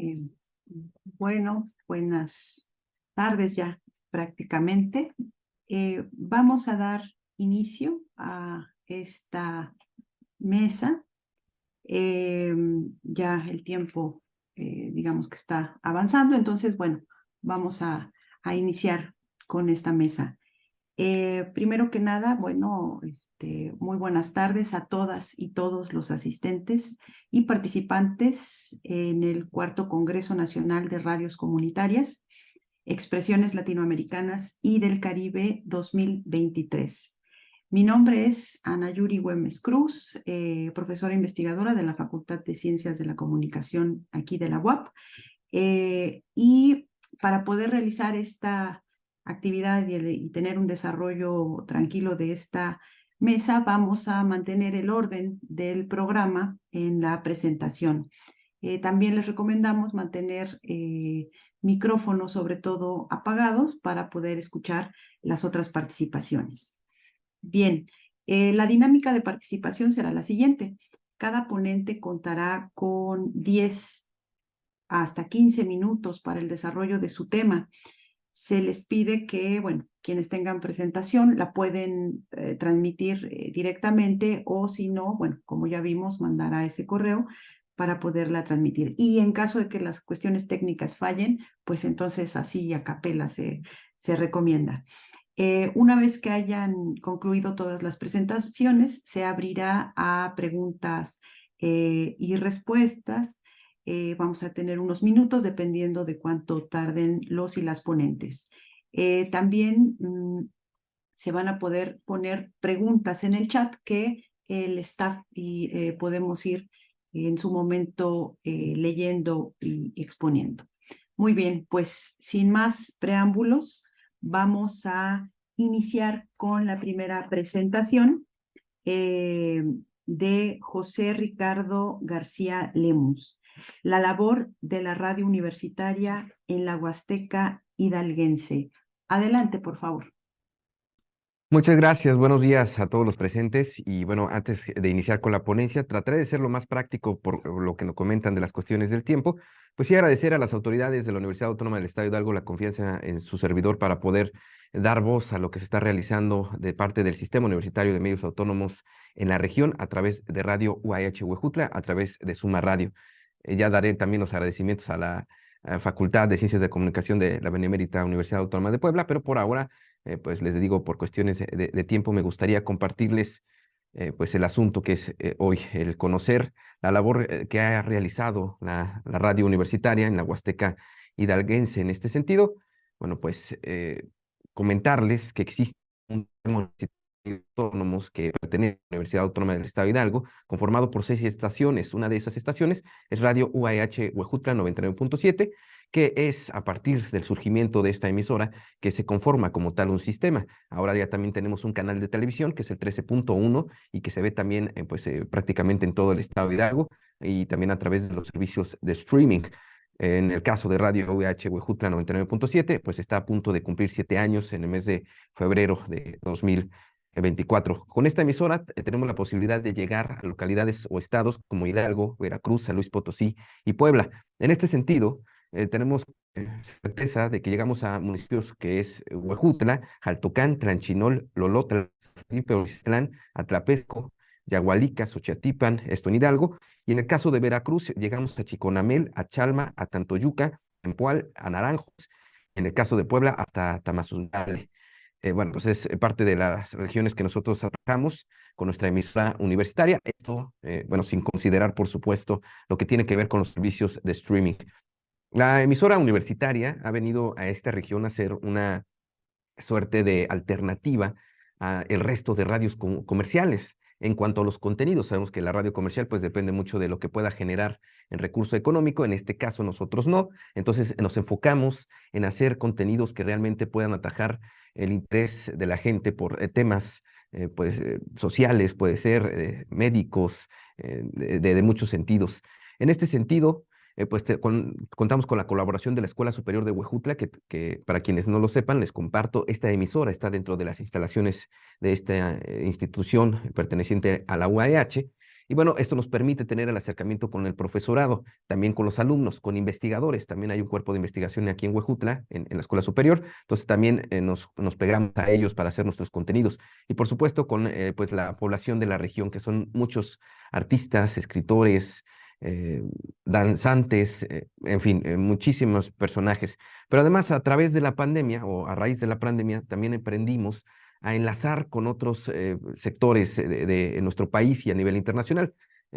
Eh, buenas tardes ya prácticamente. Vamos a dar inicio a esta mesa. Ya el tiempo, digamos que está avanzando, entonces, bueno, vamos a iniciar con esta mesa. Primero que nada, bueno, muy buenas tardes a todas y todos los asistentes y participantes en el cuarto Congreso Nacional de Radios Comunitarias, Expresiones Latinoamericanas y del Caribe 2023. Mi nombre es Ana Yuri Güemes Cruz, profesora investigadora de la Facultad de Ciencias de la Comunicación aquí de la UAP, y para poder realizar esta actividad y tener un desarrollo tranquilo de esta mesa, vamos a mantener el orden del programa en la presentación. También les recomendamos mantener micrófonos, sobre todo apagados, para poder escuchar las otras participaciones. Bien, la dinámica de participación será la siguiente. Cada ponente contará con 10 hasta 15 minutos para el desarrollo de su tema. Se les pide que, bueno, quienes tengan presentación la pueden transmitir directamente, o si no, bueno, como ya vimos, mandar a ese correo para poderla transmitir. Y en caso de que las cuestiones técnicas fallen, pues entonces así a capela se recomienda. Una vez que hayan concluido todas las presentaciones, se abrirá a preguntas y respuestas. Vamos a tener unos minutos dependiendo de cuánto tarden los y las ponentes. También se van a poder poner preguntas en el chat que el staff y podemos ir en su momento leyendo y exponiendo. Muy bien, pues sin más preámbulos, vamos a iniciar con la primera presentación de José Ricardo García Lemus, la labor de la radio universitaria en la Huasteca hidalguense. Adelante, por favor. Muchas gracias, buenos días a todos los presentes y bueno, antes de iniciar con la ponencia, trataré de ser lo más práctico por lo que nos comentan de las cuestiones del tiempo, pues sí agradecer a las autoridades de la Universidad Autónoma del Estado de Hidalgo la confianza en su servidor para poder dar voz a lo que se está realizando de parte del Sistema Universitario de Medios Autónomos en la región a través de Radio UAH Huejutla, a través de Suma Radio. Ya daré también los agradecimientos a la Facultad de Ciencias de Comunicación de la Benemérita Universidad Autónoma de Puebla, pero por ahora pues les digo, por cuestiones de tiempo, me gustaría compartirles pues el asunto que es hoy, el conocer la labor que ha realizado la radio universitaria en la Huasteca hidalguense en este sentido. Bueno, pues comentarles que existe un sistema universitario autónomos que pertenece a la Universidad Autónoma del Estado de Hidalgo, conformado por 6 estaciones. Una de esas estaciones es Radio UAH Huejutla 99.7, que es a partir del surgimiento de esta emisora que se conforma como tal un sistema. Ahora ya también tenemos un canal de televisión que es el 13.1 y que se ve también prácticamente en todo el estado de Hidalgo y también a través de los servicios de streaming. En el caso de Radio UH Huejutla 99.7, pues está a punto de cumplir 7 años en el mes de febrero de 2024. Con esta emisora tenemos la posibilidad de llegar a localidades o estados como Hidalgo, Veracruz, San Luis Potosí y Puebla. En este sentido, tenemos certeza de que llegamos a municipios que es Huejutla, Jaltocán, Tlanchinol, Lolotla, Felipe Oriztlán, Atlapesco, Yagualica, Xochiatipan, esto en Hidalgo, y en el caso de Veracruz llegamos a Chiconamel, a Chalma, a Tantoyuca, a Empoal, a Naranjos, en el cazo de Puebla hasta Tamazunchale. Bueno, pues es parte de las regiones que nosotros atacamos con nuestra emisora universitaria, esto, bueno, sin considerar, por supuesto, lo que tiene que ver con los servicios de streaming. La emisora universitaria ha venido a esta región a ser una suerte de alternativa a el resto de radios comerciales. En cuanto a los contenidos, sabemos que la radio comercial pues depende mucho de lo que pueda generar en recurso económico, en este caso nosotros no, entonces nos enfocamos en hacer contenidos que realmente puedan atajar el interés de la gente por temas sociales, puede ser médicos, de muchos sentidos. En este sentido, contamos con la colaboración de la Escuela Superior de Huejutla, que para quienes no lo sepan, les comparto, esta emisora está dentro de las instalaciones de esta institución perteneciente a la UAH, Y bueno, esto nos permite tener el acercamiento con el profesorado, también con los alumnos, con investigadores. También hay un cuerpo de investigación aquí en Huejutla, en la escuela superior. Entonces también nos pegamos a ellos para hacer nuestros contenidos. Y por supuesto con pues la población de la región, que son muchos artistas, escritores, eh, danzantes, en fin, muchísimos personajes. Pero además, a través de la pandemia o a raíz de la pandemia, también emprendimos a enlazar con otros sectores de nuestro país y a nivel internacional.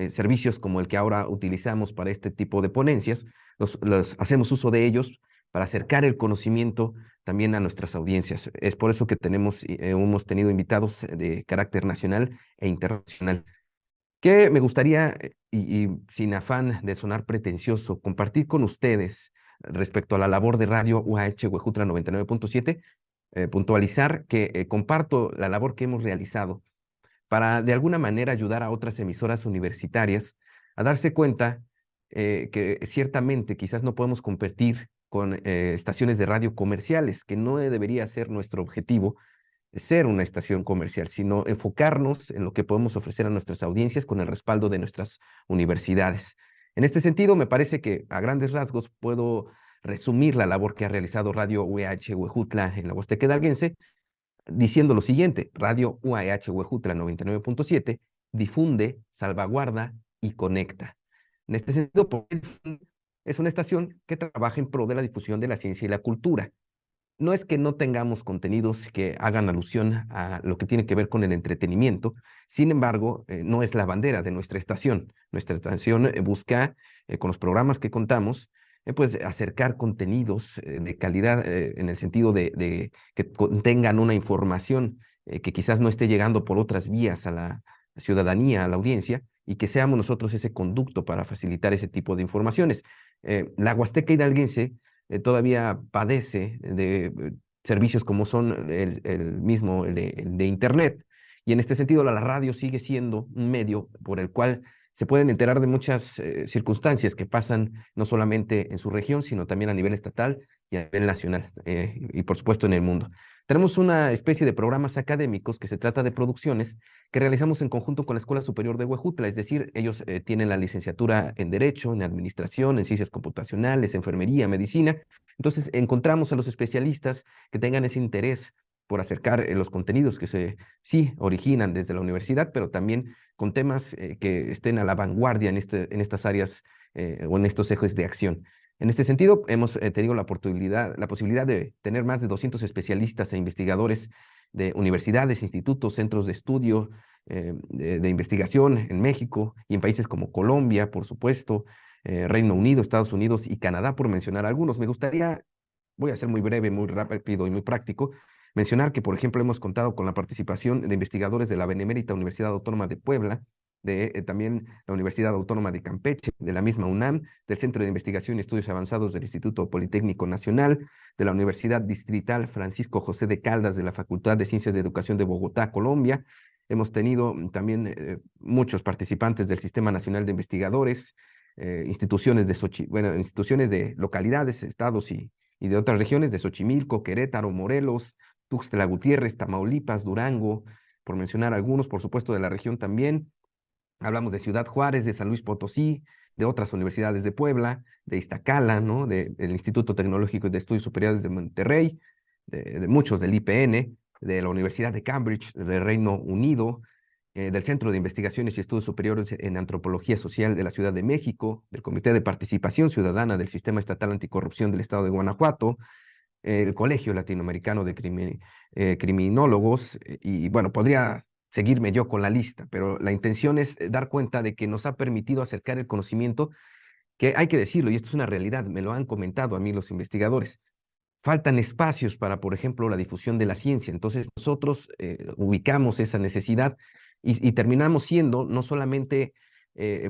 Servicios como el que ahora utilizamos para este tipo de ponencias, los hacemos uso de ellos para acercar el conocimiento también a nuestras audiencias. Es por eso que hemos tenido invitados de carácter nacional e internacional. Que me gustaría, y sin afán de sonar pretencioso, compartir con ustedes respecto a la labor de Radio UAH Huejutla 99.7, puntualizar que comparto la labor que hemos realizado para de alguna manera ayudar a otras emisoras universitarias a darse cuenta que ciertamente quizás no podemos competir con estaciones de radio comerciales, que no debería ser nuestro objetivo ser una estación comercial, sino enfocarnos en lo que podemos ofrecer a nuestras audiencias con el respaldo de nuestras universidades. En este sentido, me parece que a grandes rasgos puedo resumir la labor que ha realizado Radio UAH Huejutla en la Huasteca Hidalguense diciendo lo siguiente: Radio UAH Huejutla 99.7 difunde, salvaguarda y conecta. En este sentido, es una estación que trabaja en pro de la difusión de la ciencia y la cultura. No es que no tengamos contenidos que hagan alusión a lo que tiene que ver con el entretenimiento, sin embargo, no es la bandera de nuestra estación. Nuestra estación busca, con los programas que contamos, pues acercar contenidos de calidad en el sentido de que contengan una información que quizás no esté llegando por otras vías a la ciudadanía, a la audiencia, y que seamos nosotros ese conducto para facilitar ese tipo de informaciones. La Huasteca Hidalguense todavía padece de servicios como son el mismo, el de Internet. Y en este sentido, la radio sigue siendo un medio por el cual se pueden enterar de muchas circunstancias que pasan no solamente en su región, sino también a nivel estatal y a nivel nacional, y por supuesto en el mundo. Tenemos una especie de programas académicos que se trata de producciones que realizamos en conjunto con la Escuela Superior de Huejutla, es decir, ellos tienen la licenciatura en Derecho, en Administración, en Ciencias Computacionales, Enfermería, Medicina. Entonces, encontramos a los especialistas que tengan ese interés por acercar los contenidos que sí originan desde la universidad, pero también con temas que estén a la vanguardia en estas áreas o en estos ejes de acción. En este sentido, hemos tenido la posibilidad de tener más de 200 especialistas e investigadores de universidades, institutos, centros de estudio, de investigación en México y en países como Colombia, por supuesto, Reino Unido, Estados Unidos y Canadá, por mencionar algunos. Me gustaría, voy a ser muy breve, muy rápido y muy práctico, mencionar que, por ejemplo, hemos contado con la participación de investigadores de la Benemérita Universidad Autónoma de Puebla, de también la Universidad Autónoma de Campeche, de la misma UNAM, del Centro de Investigación y Estudios Avanzados del Instituto Politécnico Nacional, de la Universidad Distrital Francisco José de Caldas, de la Facultad de Ciencias de Educación de Bogotá, Colombia. Hemos tenido también muchos participantes del Sistema Nacional de Investigadores, instituciones instituciones de localidades, estados y de otras regiones, de Xochimilco, Querétaro, Morelos, Tuxtla Gutiérrez, Tamaulipas, Durango, por mencionar algunos, por supuesto, de la región también. Hablamos de Ciudad Juárez, de San Luis Potosí, de otras universidades de Puebla, de Iztacala, ¿no? Del Instituto Tecnológico de Estudios Superiores de Monterrey, de muchos del IPN, de la Universidad de Cambridge, del Reino Unido, del Centro de Investigaciones y Estudios Superiores en Antropología Social de la Ciudad de México, del Comité de Participación Ciudadana del Sistema Estatal Anticorrupción del Estado de Guanajuato, el Colegio Latinoamericano de Criminólogos, y bueno, podría seguirme yo con la lista, pero la intención es dar cuenta de que nos ha permitido acercar el conocimiento, que hay que decirlo, y esto es una realidad, me lo han comentado a mí los investigadores. Faltan espacios para, por ejemplo, la difusión de la ciencia. Entonces, nosotros ubicamos esa necesidad y terminamos siendo no solamente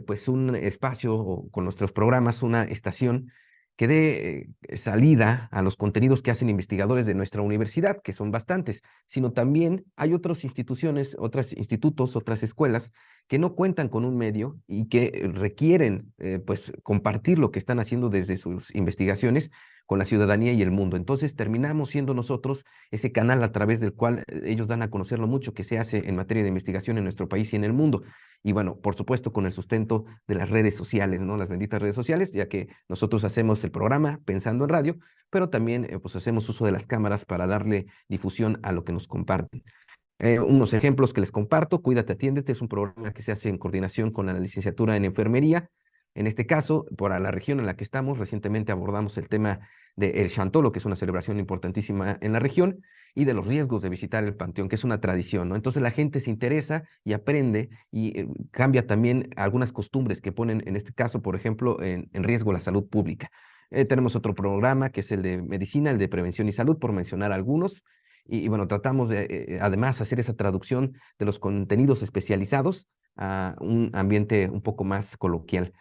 pues un espacio o con nuestros programas, una estación que dé salida a los contenidos que hacen investigadores de nuestra universidad, que son bastantes, sino también hay otras instituciones, otros institutos, otras escuelas que no cuentan con un medio y que requieren pues compartir lo que están haciendo desde sus investigaciones con la ciudadanía y el mundo. Entonces terminamos siendo nosotros ese canal a través del cual ellos dan a conocer lo mucho que se hace en materia de investigación en nuestro país y en el mundo. Y bueno, por supuesto, con el sustento de las redes sociales, ¿no? Las benditas redes sociales, ya que nosotros hacemos el programa pensando en radio, pero también pues hacemos uso de las cámaras para darle difusión a lo que nos comparten. Unos ejemplos que les comparto: Cuídate, Atiéndete es un programa que se hace en coordinación con la licenciatura en enfermería. En este caso, para la región en la que estamos, recientemente abordamos el tema del Chantolo, que es una celebración importantísima en la región, y de los riesgos de visitar el panteón, que es una tradición, ¿no? Entonces la gente se interesa y aprende y cambia también algunas costumbres que ponen, en este caso, por ejemplo, en riesgo la salud pública. Tenemos otro programa que es el de medicina, el de prevención y salud, por mencionar algunos. Y bueno, tratamos de además hacer esa traducción de los contenidos especializados a un ambiente un poco más coloquial.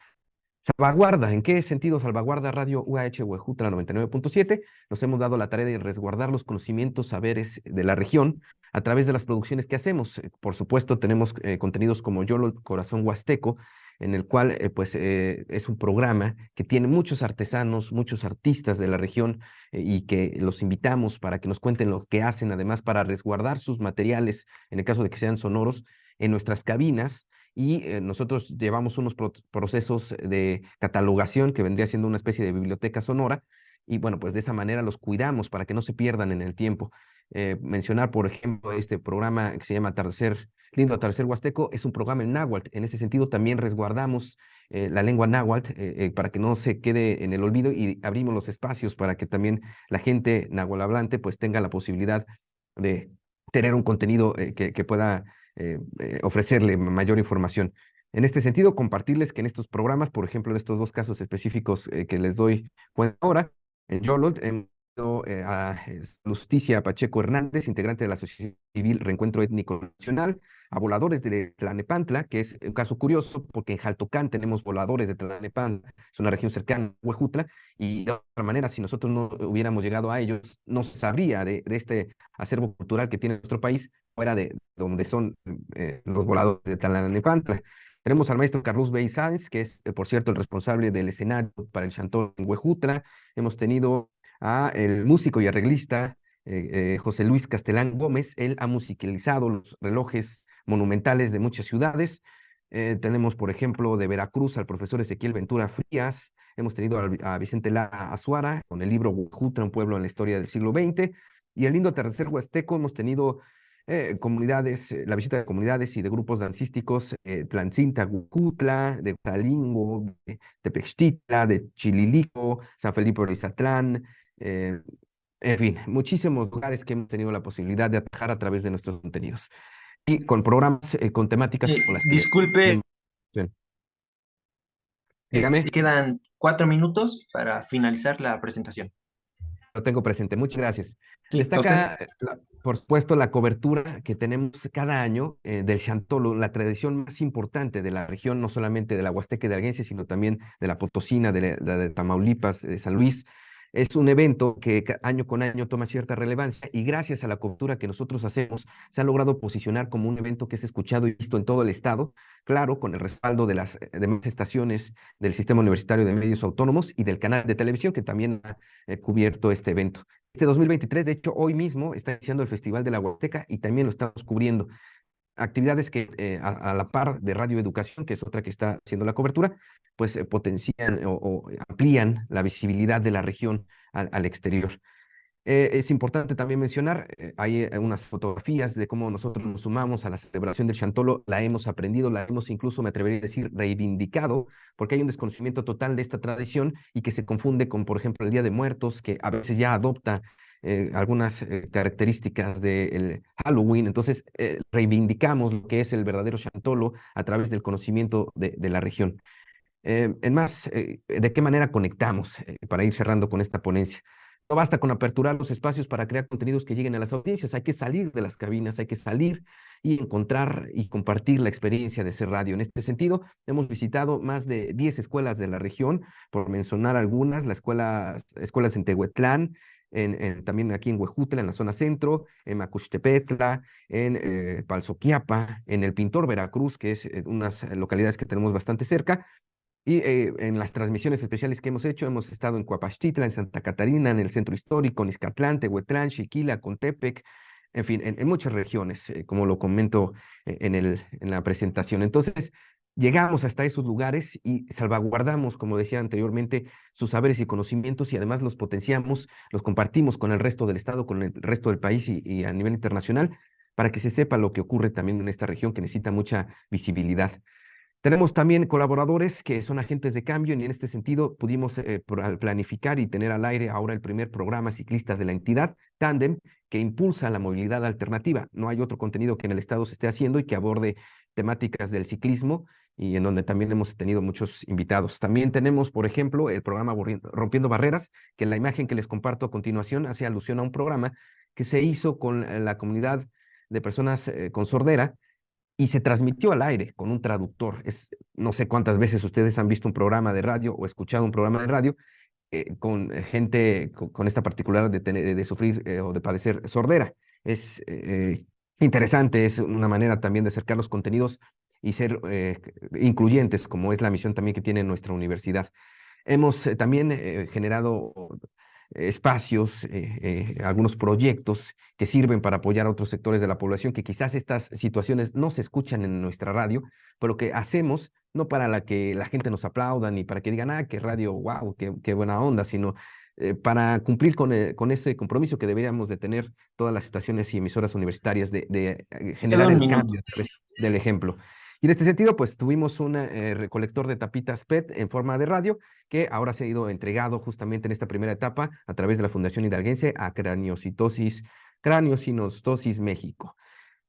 Salvaguarda, ¿en qué sentido salvaguarda Radio UAH Huejutla 99.7? Nos hemos dado la tarea de resguardar los conocimientos, saberes de la región a través de las producciones que hacemos. Por supuesto, tenemos contenidos como Yolo, Corazón Huasteco, en el cual es un programa que tiene muchos artesanos, muchos artistas de la región, y que los invitamos para que nos cuenten lo que hacen, además para resguardar sus materiales, en el caso de que sean sonoros, en nuestras cabinas. Y nosotros llevamos unos procesos de catalogación que vendría siendo una especie de biblioteca sonora, y bueno, pues de esa manera los cuidamos para que no se pierdan en el tiempo. Mencionar, por ejemplo, este programa que se llama Lindo Atardecer Huasteco, es un programa en náhuatl. En ese sentido también resguardamos la lengua náhuatl para que no se quede en el olvido, y abrimos los espacios para que también la gente náhuatl hablante pues tenga la posibilidad de tener un contenido que pueda ofrecerle mayor información. En este sentido, compartirles que en estos programas, por ejemplo, en estos dos casos específicos que les doy cuenta ahora, en YOLOT hemos tenido a Justicia Pacheco Hernández, integrante de la Asociación Civil Reencuentro Étnico Nacional, a voladores de Tlalnepantla, que es un caso curioso porque en Jaltocán tenemos voladores de Tlalnepantla, es una región cercana a Huejutla, y de otra manera, si nosotros no hubiéramos llegado a ellos, no se sabría de este acervo cultural que tiene nuestro país, fuera de donde son los voladores de Tlalnepantla. Tenemos al maestro Carlos Bey Sáenz, que es, por cierto, el responsable del escenario para el Chantón en Huejutla. Hemos tenido a el músico y arreglista José Luis Castelán Gómez. Él ha musicalizado los relojes monumentales de muchas ciudades. Tenemos, por ejemplo, de Veracruz al profesor Ezequiel Ventura Frías. Hemos tenido a Vicente Lara Azuara con el libro Huejutla, un pueblo en la historia del siglo XX. Y el lindo atardecer huasteco hemos tenido comunidades, la visita de comunidades y de grupos dancísticos, Tlancinta, Gucutla, de Talingo, de Tepextitla, de Chililico, San Felipe Orizatlán, en fin, muchísimos lugares que hemos tenido la posibilidad de atajar a través de nuestros contenidos. Y con programas, con temáticas como las que... Disculpe, Dígame, quedan 4 minutos para finalizar la presentación. lo tengo presente. Muchas gracias. Sí, a usted. Destaca, por supuesto, la cobertura que tenemos cada año del Chantolo, la tradición más importante de la región, no solamente de la Huasteca de Alguense, sino también de la Potosina, la de Tamaulipas, de San Luis. Es un evento que año con año toma cierta relevancia, y gracias a la cobertura que nosotros hacemos, se ha logrado posicionar como un evento que es escuchado y visto en todo el estado, claro, con el respaldo de las demás estaciones del Sistema Universitario de Medios Autónomos y del canal de televisión que también ha cubierto este evento. Este 2023, de hecho, hoy mismo está iniciando el Festival de la Huasteca y también lo estamos cubriendo. Actividades que a la par de Radio Educación, que es otra que está haciendo la cobertura, pues potencian o amplían la visibilidad de la región al exterior. Es importante también mencionar, hay unas fotografías de cómo nosotros nos sumamos a la celebración del Chantolo, la hemos aprendido, la hemos incluso, me atrevería a decir, reivindicado, porque hay un desconocimiento total de esta tradición y que se confunde con, por ejemplo, el Día de Muertos, que a veces ya adopta algunas características del Halloween. Entonces, reivindicamos lo que es el verdadero Chantolo a través del conocimiento de la región. En más, ¿de qué manera conectamos para ir cerrando con esta ponencia? No basta con aperturar los espacios para crear contenidos que lleguen a las audiencias, hay que salir de las cabinas, hay que salir y encontrar y compartir la experiencia de ser radio. En este sentido, hemos visitado más de 10 escuelas de la región, por mencionar algunas: escuelas en Tehuetlán, también aquí en Huejutla, en la zona centro, en Macuxtepetla, en Palzoquiapa, en El Pintor, Veracruz, que es unas localidades que tenemos bastante cerca, Y en las transmisiones especiales que hemos hecho, hemos estado en Cuapachtitla, en Santa Catarina, en el Centro Histórico, en Izcatlán, Tehuetlán, Xiquila, Contepec, en fin, en muchas regiones, como lo comento en la presentación. Entonces, llegamos hasta esos lugares y salvaguardamos, como decía anteriormente, sus saberes y conocimientos y además los potenciamos, los compartimos con el resto del Estado, con el resto del país y a nivel internacional, para que se sepa lo que ocurre también en esta región que necesita mucha visibilidad. Tenemos también colaboradores que son agentes de cambio y en este sentido pudimos planificar y tener al aire ahora el primer programa ciclista de la entidad, Tandem, que impulsa la movilidad alternativa. No hay otro contenido que en el Estado se esté haciendo y que aborde temáticas del ciclismo y en donde también hemos tenido muchos invitados. También tenemos, por ejemplo, el programa Rompiendo Barreras, que en la imagen que les comparto a continuación hace alusión a un programa que se hizo con la comunidad de personas con sordera y se transmitió al aire con un traductor. No sé cuántas veces ustedes han visto un programa de radio o escuchado un programa de radio con gente con esta particular de sufrir o de padecer sordera. Es interesante, es una manera también de acercar los contenidos y ser incluyentes, como es la misión también que tiene nuestra universidad. Hemos también generado espacios, algunos proyectos que sirven para apoyar a otros sectores de la población, que quizás estas situaciones no se escuchan en nuestra radio, pero que hacemos no para que la gente nos aplauda ni para que digan, ah, qué radio, wow, qué buena onda, sino para cumplir con ese compromiso que deberíamos de tener todas las estaciones y emisoras universitarias de Queda generar un el minuto. cambio a través del ejemplo. Y en este sentido, pues tuvimos un recolector de tapitas PET en forma de radio que ahora se ha ido entregado justamente en esta primera etapa a través de la Fundación Hidalguense a Craniosinostosis México.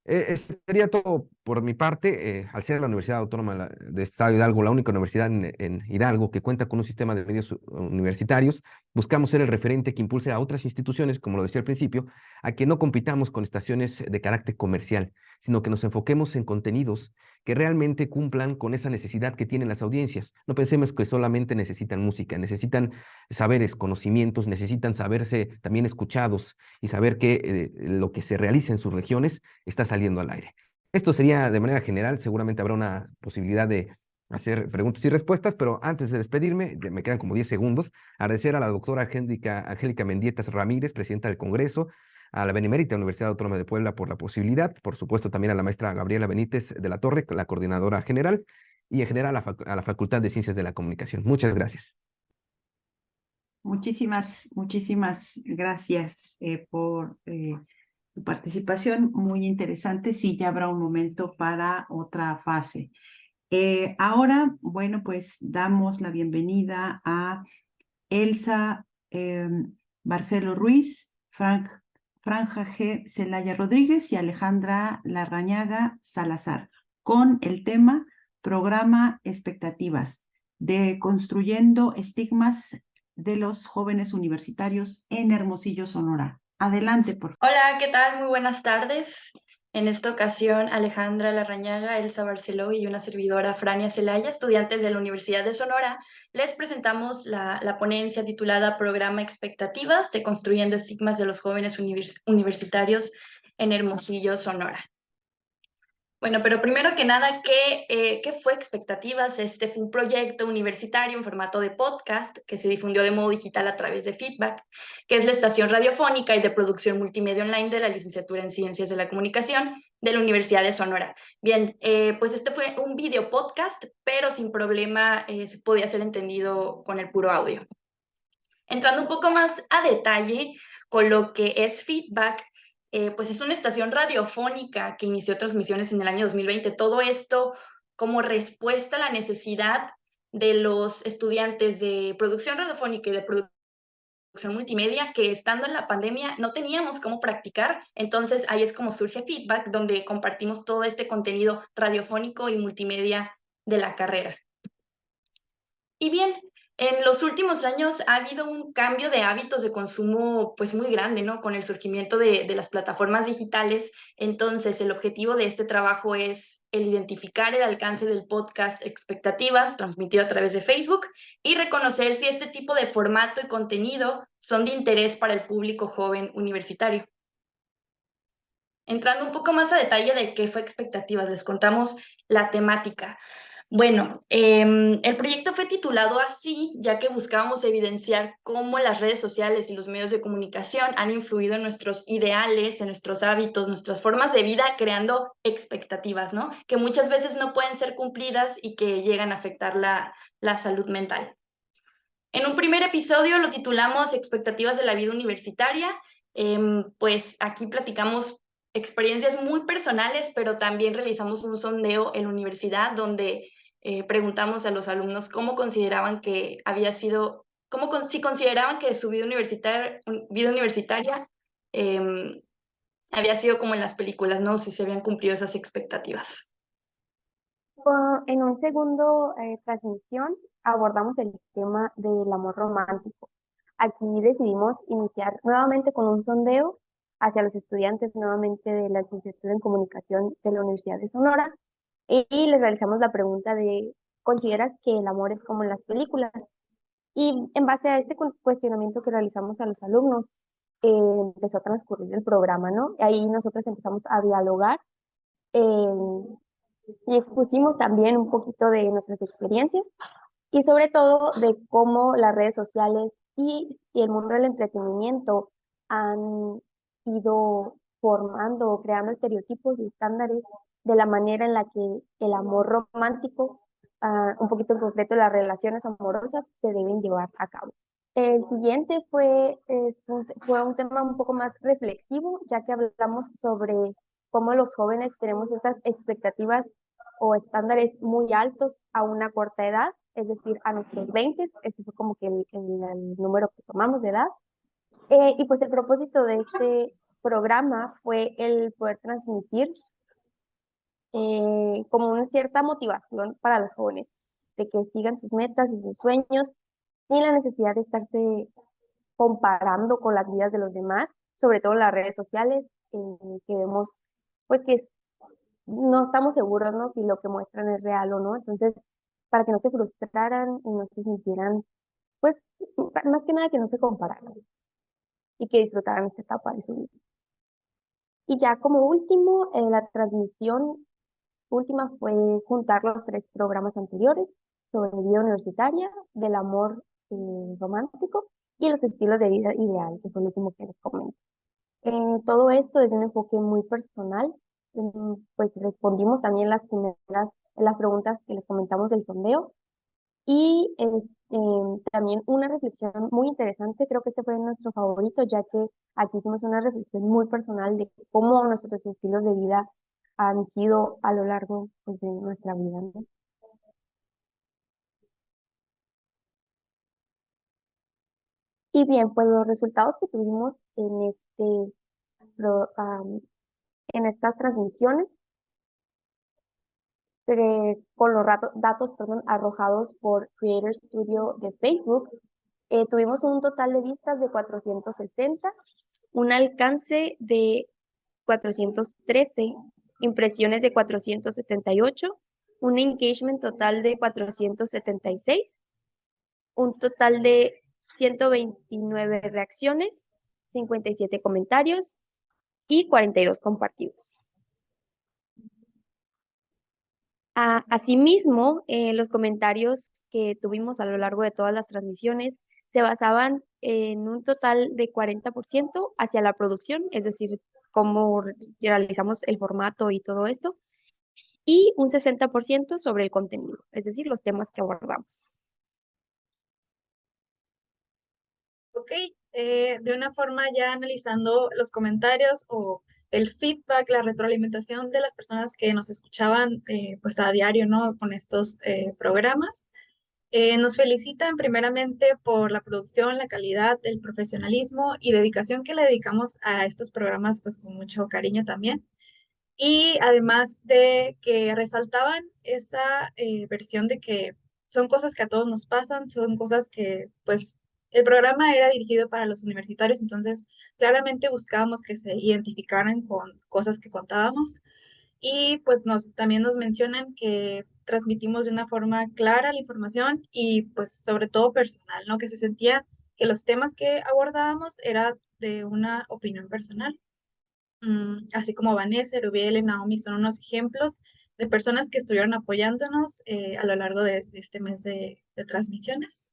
Sería todo por mi parte. Al ser la Universidad Autónoma de Estado de Hidalgo, la única universidad en Hidalgo que cuenta con un sistema de medios universitarios, buscamos ser el referente que impulse a otras instituciones, como lo decía al principio, a que no compitamos con estaciones de carácter comercial, sino que nos enfoquemos en contenidos que realmente cumplan con esa necesidad que tienen las audiencias. No pensemos que solamente necesitan música, necesitan saberes, conocimientos, necesitan saberse también escuchados y saber que lo que se realiza en sus regiones está saliendo al aire. Esto sería de manera general, seguramente habrá una posibilidad de hacer preguntas y respuestas, pero antes de despedirme, me quedan como 10 segundos, agradecer a la doctora Angélica Mendietas Ramírez, presidenta del Congreso, a la Benemérita Universidad Autónoma de Puebla por la posibilidad, por supuesto también a la maestra Gabriela Benítez de la Torre, la coordinadora general, y en general a la Facultad de Ciencias de la Comunicación. Muchas gracias. Muchísimas gracias por tu participación, muy interesante. Sí, ya habrá un momento para otra fase. Ahora, bueno, pues damos la bienvenida a Elsa Barcelo Ruiz, Franja G. Celaya Rodríguez y Alejandra Larrañaga Salazar, con el tema Programa Expectativas de Construyendo Estigmas de los Jóvenes Universitarios en Hermosillo, Sonora. Adelante, por favor. Hola, ¿qué tal? Muy buenas tardes. En esta ocasión, Alejandra Larrañaga, Elsa Barceló y una servidora, Frania Celaya, estudiantes de la Universidad de Sonora, les presentamos la ponencia titulada Programa Expectativas de Construyendo Estigmas de los Jóvenes Universitarios en Hermosillo, Sonora. Bueno, pero primero que nada, ¿qué fue Expectativas? Este fue un proyecto universitario en formato de podcast que se difundió de modo digital a través de Feedback, que es la estación radiofónica y de producción multimedia online de la licenciatura en Ciencias de la Comunicación de la Universidad de Sonora. Bien, pues este fue un video podcast, pero sin problema se podía ser entendido con el puro audio. Entrando un poco más a detalle con lo que es Feedback, pues es una estación radiofónica que inició transmisiones en el año 2020. Todo esto como respuesta a la necesidad de los estudiantes de producción radiofónica y de producción multimedia que estando en la pandemia no teníamos cómo practicar. Entonces ahí es como surge Feedback, donde compartimos todo este contenido radiofónico y multimedia de la carrera. Y bien, en los últimos años ha habido un cambio de hábitos de consumo pues muy grande, ¿no? Con el surgimiento de las plataformas digitales. Entonces, el objetivo de este trabajo es el identificar el alcance del podcast Expectativas, transmitido a través de Facebook, y reconocer si este tipo de formato y contenido son de interés para el público joven universitario. Entrando un poco más a detalle de qué fue Expectativas, les contamos la temática. Bueno, el proyecto fue titulado así, ya que buscábamos evidenciar cómo las redes sociales y los medios de comunicación han influido en nuestros ideales, en nuestros hábitos, nuestras formas de vida, creando expectativas, ¿no? Que muchas veces no pueden ser cumplidas y que llegan a afectar la salud mental. En un primer episodio lo titulamos Expectativas de la vida universitaria. Pues aquí platicamos experiencias muy personales, pero también realizamos un sondeo en la universidad donde preguntamos a los alumnos cómo consideraban que había sido, si consideraban que su vida universitaria había sido como en las películas, ¿no? Si se habían cumplido esas expectativas. En un segundo transmisión abordamos el tema del amor romántico. Aquí decidimos iniciar nuevamente con un sondeo hacia los estudiantes nuevamente de la licenciatura en comunicación de la Universidad de Sonora y les realizamos la pregunta de, ¿consideras que el amor es como en las películas? Y en base a este cuestionamiento que realizamos a los alumnos, empezó a transcurrir el programa, ¿no? Ahí nosotros empezamos a dialogar y expusimos también un poquito de nuestras experiencias y sobre todo de cómo las redes sociales y el mundo del entretenimiento han ido formando o creando estereotipos y estándares de la manera en la que el amor romántico, un poquito en concreto las relaciones amorosas, se deben llevar a cabo. El siguiente fue un tema un poco más reflexivo, ya que hablamos sobre cómo los jóvenes tenemos estas expectativas o estándares muy altos a una corta edad, es decir, a nuestros 20, ese fue como que el número que tomamos de edad. Y pues el propósito de este programa fue el poder transmitir como una cierta motivación para los jóvenes, de que sigan sus metas y sus sueños, sin la necesidad de estarse comparando con las vidas de los demás, sobre todo en las redes sociales, que vemos pues que no estamos seguros, ¿no? Si lo que muestran es real o no. Entonces, para que no se frustraran y no se sintieran, pues, más que nada que no se compararan y que disfrutaran esta etapa de su vida. Y ya como último, la transmisión última fue juntar los 3 programas anteriores sobre vida universitaria, del amor romántico y los estilos de vida ideal, que fue lo último que les comento. Todo esto es un enfoque muy personal, pues respondimos también las preguntas que les comentamos del sondeo y también una reflexión muy interesante, creo que este fue nuestro favorito, ya que aquí hicimos una reflexión muy personal de cómo nuestros estilos de vida han sido a lo largo pues, de nuestra vida, ¿no? Y bien, pues los resultados que tuvimos pro- am, en estas transmisiones con los datos arrojados por Creator Studio de Facebook, tuvimos un total de vistas de 460, un alcance de 413, impresiones de 478, un engagement total de 476, un total de 129 reacciones, 57 comentarios y 42 compartidos. Asimismo, los comentarios que tuvimos a lo largo de todas las transmisiones se basaban en un total de 40% hacia la producción, es decir, cómo realizamos el formato y todo esto, y un 60% sobre el contenido, es decir, los temas que abordamos. Ok, de una forma ya analizando los comentarios o el feedback, la retroalimentación de las personas que nos escuchaban pues a diario, ¿no? Con estos programas. Nos felicitan primeramente por la producción, la calidad, el profesionalismo y dedicación que le dedicamos a estos programas pues con mucho cariño también. Y además de que resaltaban esa versión de que son cosas que a todos nos pasan, son cosas que pues el programa era dirigido para los universitarios, entonces claramente buscábamos que se identificaran con cosas que contábamos. Y pues también nos mencionan que transmitimos de una forma clara la información y pues sobre todo personal, ¿no? Que se sentía que los temas que abordábamos era de una opinión personal. Así como Vanessa, Rubiel y Naomi son unos ejemplos de personas que estuvieron apoyándonos a lo largo de este mes de transmisiones.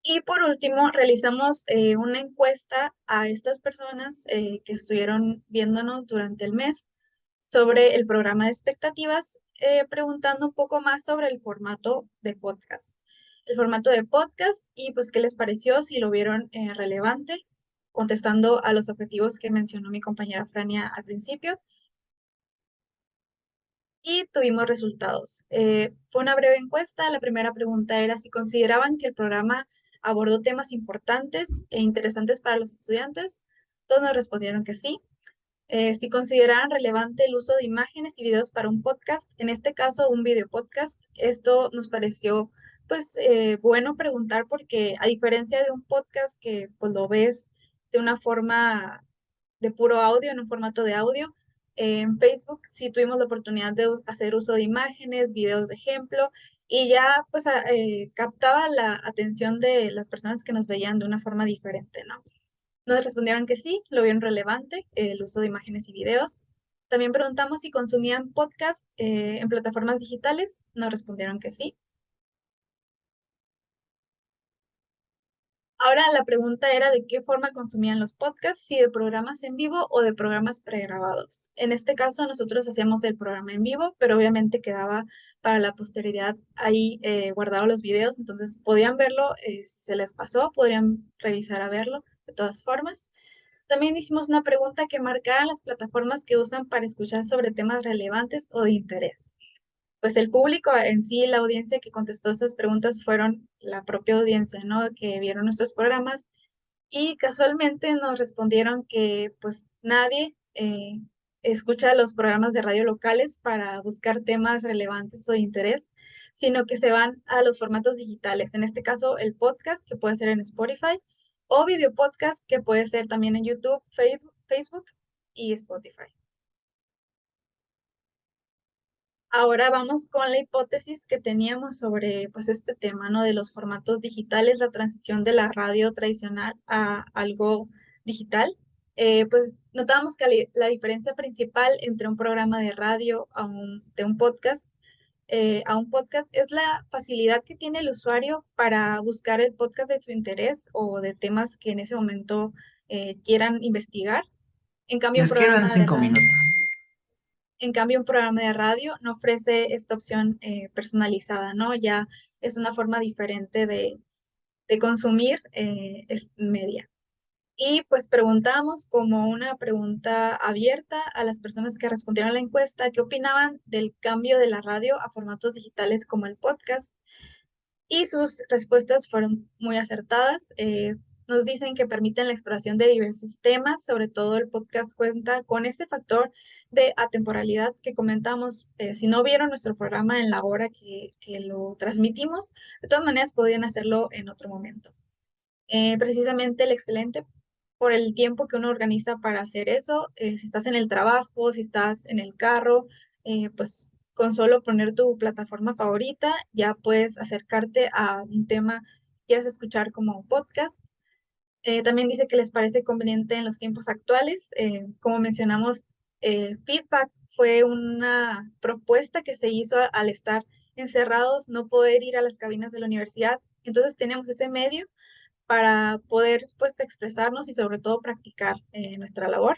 Y por último, realizamos una encuesta a estas personas que estuvieron viéndonos durante el mes sobre el programa de expectativas, preguntando un poco más sobre el formato de podcast. El formato de podcast y pues qué les pareció, si lo vieron relevante, contestando a los objetivos que mencionó mi compañera Frania al principio. Y tuvimos resultados. Fue una breve encuesta. La primera pregunta era si consideraban que el programa abordó temas importantes e interesantes para los estudiantes. Todos nos respondieron que sí. Si consideraban relevante el uso de imágenes y videos para un podcast, en este caso un video podcast. Esto nos pareció pues bueno preguntar porque a diferencia de un podcast que pues lo ves de una forma de puro audio, en un formato de audio, en Facebook sí tuvimos la oportunidad de hacer uso de imágenes, videos de ejemplo y ya pues captaba la atención de las personas que nos veían de una forma diferente, ¿no? Nos respondieron que sí, lo vieron relevante, el uso de imágenes y videos. También preguntamos si consumían podcast en plataformas digitales. Nos respondieron que sí. Ahora la pregunta era de qué forma consumían los podcasts, si de programas en vivo o de programas pregrabados. En este caso nosotros hacíamos el programa en vivo, pero obviamente quedaba para la posteridad ahí guardados los videos, entonces podían verlo, si se les pasó, podrían revisar a verlo de todas formas. También hicimos una pregunta que marcara las plataformas que usan para escuchar sobre temas relevantes o de interés. Pues el público en sí, la audiencia que contestó estas preguntas fueron la propia audiencia, ¿no? Que vieron nuestros programas y casualmente nos respondieron que pues nadie escucha los programas de radio locales para buscar temas relevantes o de interés, sino que se van a los formatos digitales. En este caso, el podcast, que puede ser en Spotify, o video podcast, que puede ser también en YouTube, Facebook y Spotify. Ahora vamos con la hipótesis que teníamos sobre pues, este tema, ¿no? De los formatos digitales, la transición de la radio tradicional a algo digital. Pues notamos que la diferencia principal entre un programa de radio de un podcast a un podcast es la facilidad que tiene el usuario para buscar el podcast de su interés o de temas que en ese momento quieran investigar. En cambio, un Les quedan programa de 5 radio minutos. en cambio, un programa de radio no ofrece esta opción personalizada, ¿no? Ya es una forma diferente de consumir media. Y pues preguntamos como una pregunta abierta a las personas que respondieron a la encuesta qué opinaban del cambio de la radio a formatos digitales como el podcast. Y sus respuestas fueron muy acertadas. Nos dicen que permiten la exploración de diversos temas, sobre todo el podcast cuenta con este factor de atemporalidad que comentamos. Si no vieron nuestro programa en la hora que lo transmitimos, de todas maneras podían hacerlo en otro momento. Precisamente el excelente por el tiempo que uno organiza para hacer eso. Si estás en el trabajo, si estás en el carro, pues con solo poner tu plataforma favorita ya puedes acercarte a un tema que quieras escuchar como un podcast. También dice que les parece conveniente en los tiempos actuales. Como mencionamos, feedback fue una propuesta que se hizo al estar encerrados, no poder ir a las cabinas de la universidad. Entonces tenemos ese medio para poder pues expresarnos y sobre todo practicar nuestra labor.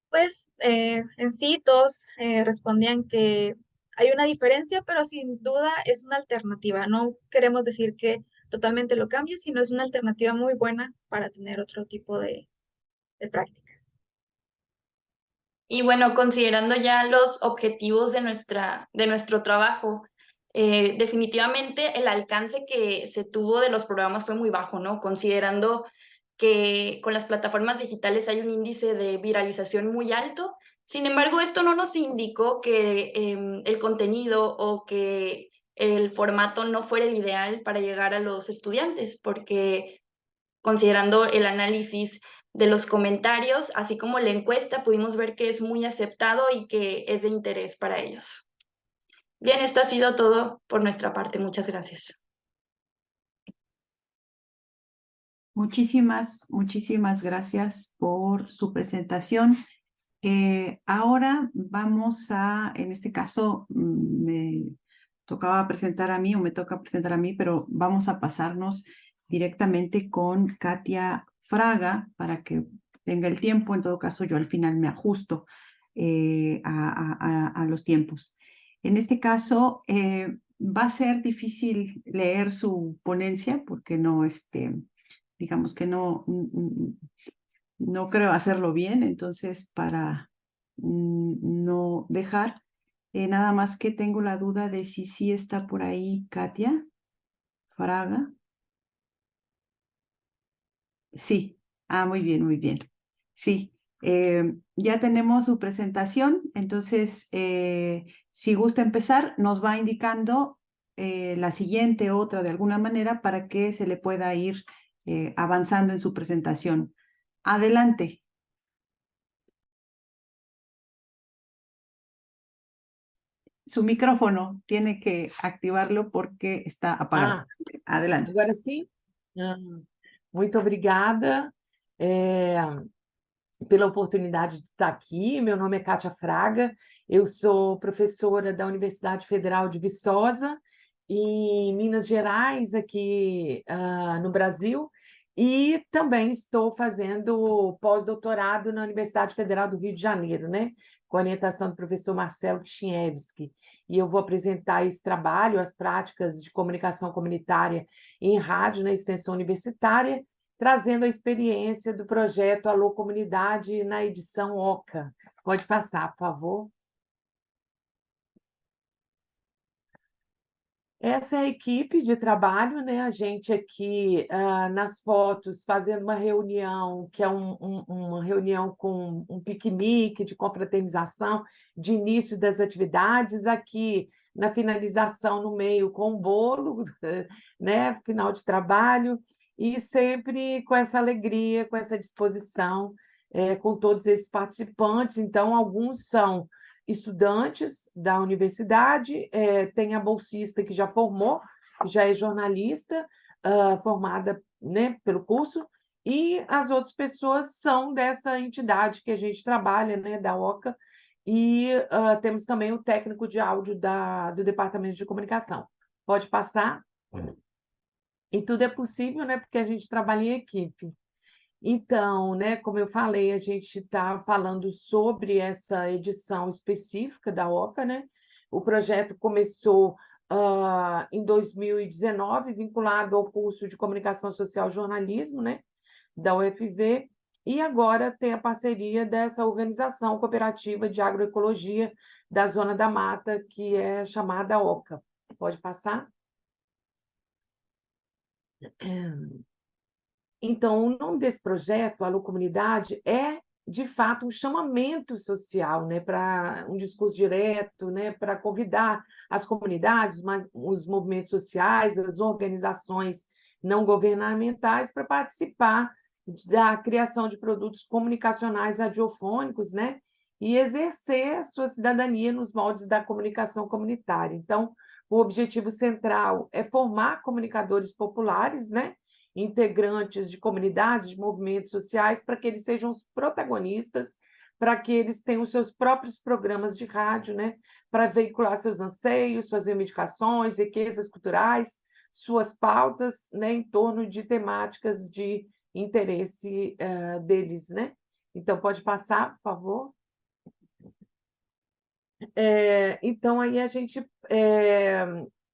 Pues en sí todos respondían que hay una diferencia, pero sin duda es una alternativa. No queremos decir que totalmente lo cambie, sino es una alternativa muy buena para tener otro tipo de práctica. Y bueno, considerando ya los objetivos de nuestro trabajo, definitivamente el alcance que se tuvo de los programas fue muy bajo, ¿no? Considerando que con las plataformas digitales hay un índice de viralización muy alto. Sin embargo, esto no nos indicó que el contenido o que el formato no fuera el ideal para llegar a los estudiantes, porque considerando el análisis de los comentarios, así como la encuesta, pudimos ver que es muy aceptado y que es de interés para ellos. Bien, esto ha sido todo por nuestra parte. Muchas gracias. Muchísimas gracias por su presentación. Ahora vamos a, en este caso, me tocaba presentar a mí o me toca presentar a mí, pero vamos a pasarnos directamente con Katia Fraga para que tenga el tiempo. En todo caso, yo al final me ajusto a los tiempos. En este caso, va a ser difícil leer su ponencia porque no, digamos que no creo hacerlo bien, entonces para no dejar, nada más que tengo la duda de si sí está por ahí Katia Fraga. Sí, muy bien, muy bien. Sí, ya tenemos su presentación, entonces si gusta empezar, nos va indicando la siguiente otra de alguna manera para que se le pueda ir avanzando en su presentación. Adelante. Su micrófono tiene que activarlo porque está apagado. Adelante. Agora sim? Muito obrigada pela oportunidade de estar aqui. Meu nome é Kátia Fraga, eu sou professora da Universidade Federal de Viçosa, em Minas Gerais, aqui no Brasil, e também estou fazendo pós-doutorado na Universidade Federal do Rio de Janeiro, né? Com a orientação do professor Marcelo Kishinevski. E eu vou apresentar esse trabalho, as práticas de comunicação comunitária em rádio na extensão universitária, trazendo a experiência do projeto Alô Comunidade na edição OCA. Pode passar, por favor. Essa é a equipe de trabalho, né? A gente aqui nas fotos fazendo uma reunião, que é uma reunião com um piquenique de confraternização, de início das atividades, aqui na finalização no meio com o bolo, né? Final de trabalho, e sempre com essa alegria, com essa disposição, com todos esses participantes. Então, alguns são estudantes da universidade, tem a bolsista que já formou, já é jornalista, formada, né, pelo curso, e as outras pessoas são dessa entidade que a gente trabalha, né, da OCA, e temos também o técnico de áudio do Departamento de Comunicação. Pode passar? E tudo é possível, né, porque a gente trabalha em equipe. Então, né, como eu falei, a gente está falando sobre essa edição específica da OCA, né? O projeto começou em 2019, vinculado ao curso de Comunicação Social e Jornalismo, né, da UFV, e agora tem a parceria dessa organização cooperativa de agroecologia da Zona da Mata, que é chamada OCA. Pode passar? Então, o nome desse projeto, Alô Comunidade, é, de fato, um chamamento social, né, para um discurso direto, né, para convidar as comunidades, os movimentos sociais, as organizações não governamentais para participar da criação de produtos comunicacionais radiofônicos, né, e exercer a sua cidadania nos moldes da comunicação comunitária. Então, o objetivo central é formar comunicadores populares, né, integrantes de comunidades, de movimentos sociais, para que eles sejam os protagonistas, para que eles tenham os seus próprios programas de rádio, né, para veicular seus anseios, suas reivindicações, riquezas culturais, suas pautas, né, em torno de temáticas de interesse deles, né? Então, pode passar, por favor. Então, aí a gente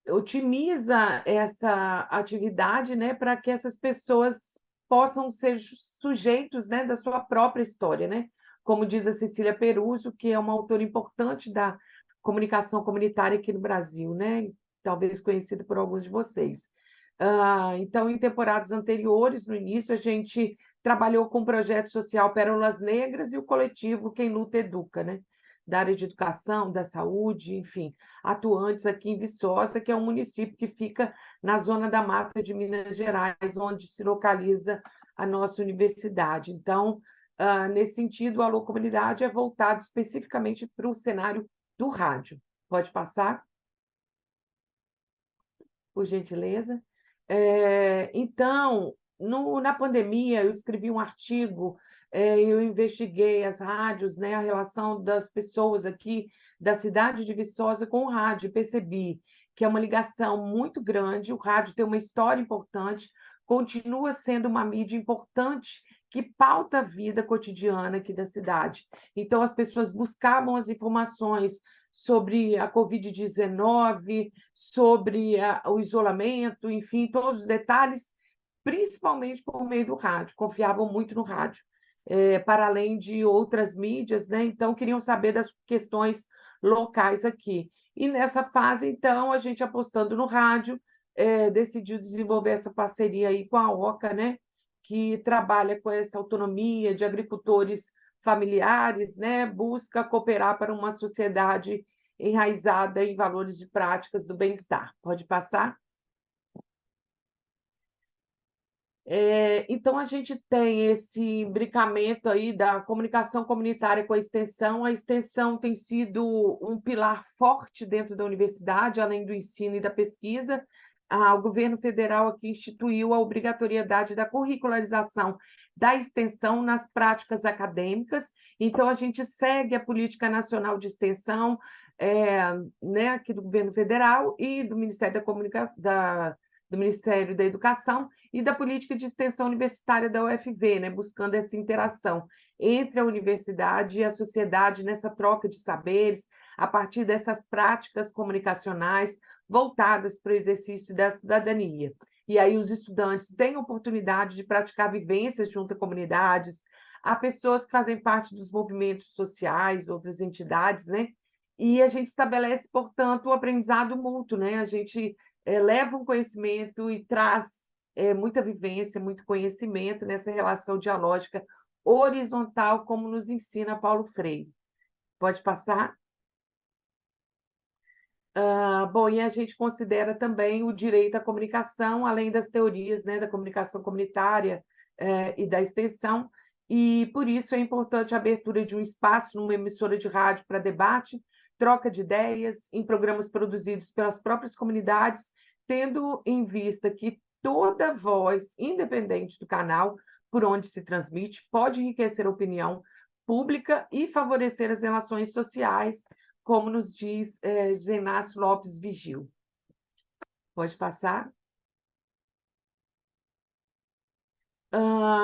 otimiza essa atividade, né, para que essas pessoas possam ser sujeitos, né, da sua própria história, né? Como diz a Cecília Peruso, que é uma autora importante da comunicação comunitária aqui no Brasil, né? Talvez conhecida por alguns de vocês. Então, em temporadas anteriores, no início, a gente trabalhou com o projeto social Pérolas Negras e o coletivo Quem Luta Educa, né? Da área de educação, da saúde, enfim, atuantes aqui em Viçosa, que é um município que fica na zona da Mata de Minas Gerais, onde se localiza a nossa universidade. Então, nesse sentido, o Alô Comunidade é voltado especificamente para o cenário do rádio. Pode passar? Por gentileza. Então, na pandemia, eu escrevi um artigo eu investiguei as rádios, né, a relação das pessoas aqui da cidade de Viçosa com o rádio, e percebi que é uma ligação muito grande, o rádio tem uma história importante, continua sendo uma mídia importante que pauta a vida cotidiana aqui da cidade. Então, as pessoas buscavam as informações sobre a Covid-19, sobre o isolamento, enfim, todos os detalhes, principalmente por meio do rádio, confiavam muito no rádio, para além de outras mídias, né? Então, queriam saber das questões locais aqui. E nessa fase, então, a gente apostando no rádio, decidiu desenvolver essa parceria aí com a OCA, né? Que trabalha com essa autonomia de agricultores familiares, né? Busca cooperar para uma sociedade enraizada em valores de práticas do bem-estar. Pode passar? Então, a gente tem esse imbricamento aí da comunicação comunitária com a extensão tem sido um pilar forte dentro da universidade, além do ensino e da pesquisa. O governo federal aqui instituiu a obrigatoriedade da curricularização da extensão nas práticas acadêmicas, então a gente segue a Política Nacional de Extensão, né, aqui do governo federal e do Ministério da Comunicação, do Ministério da Educação, e da política de extensão universitária da UFV, né, buscando essa interação entre a universidade e a sociedade nessa troca de saberes, a partir dessas práticas comunicacionais voltadas para o exercício da cidadania. E aí os estudantes têm a oportunidade de praticar vivências junto a comunidades, há pessoas que fazem parte dos movimentos sociais, outras entidades, né? E a gente estabelece, portanto, o aprendizado mútuo, né? A gente leva um conhecimento e traz muita vivência, muito conhecimento nessa relação dialógica horizontal, como nos ensina Paulo Freire. Pode passar? Bom, e a gente considera também o direito à comunicação, além das teorias, né, da comunicação comunitária e da extensão, e por isso é importante a abertura de um espaço numa emissora de rádio para debate, troca de ideias em programas produzidos pelas próprias comunidades, tendo em vista que toda voz, independente do canal por onde se transmite, pode enriquecer a opinião pública e favorecer as relações sociais, como nos diz Genácio Lopes Vigil. Pode passar?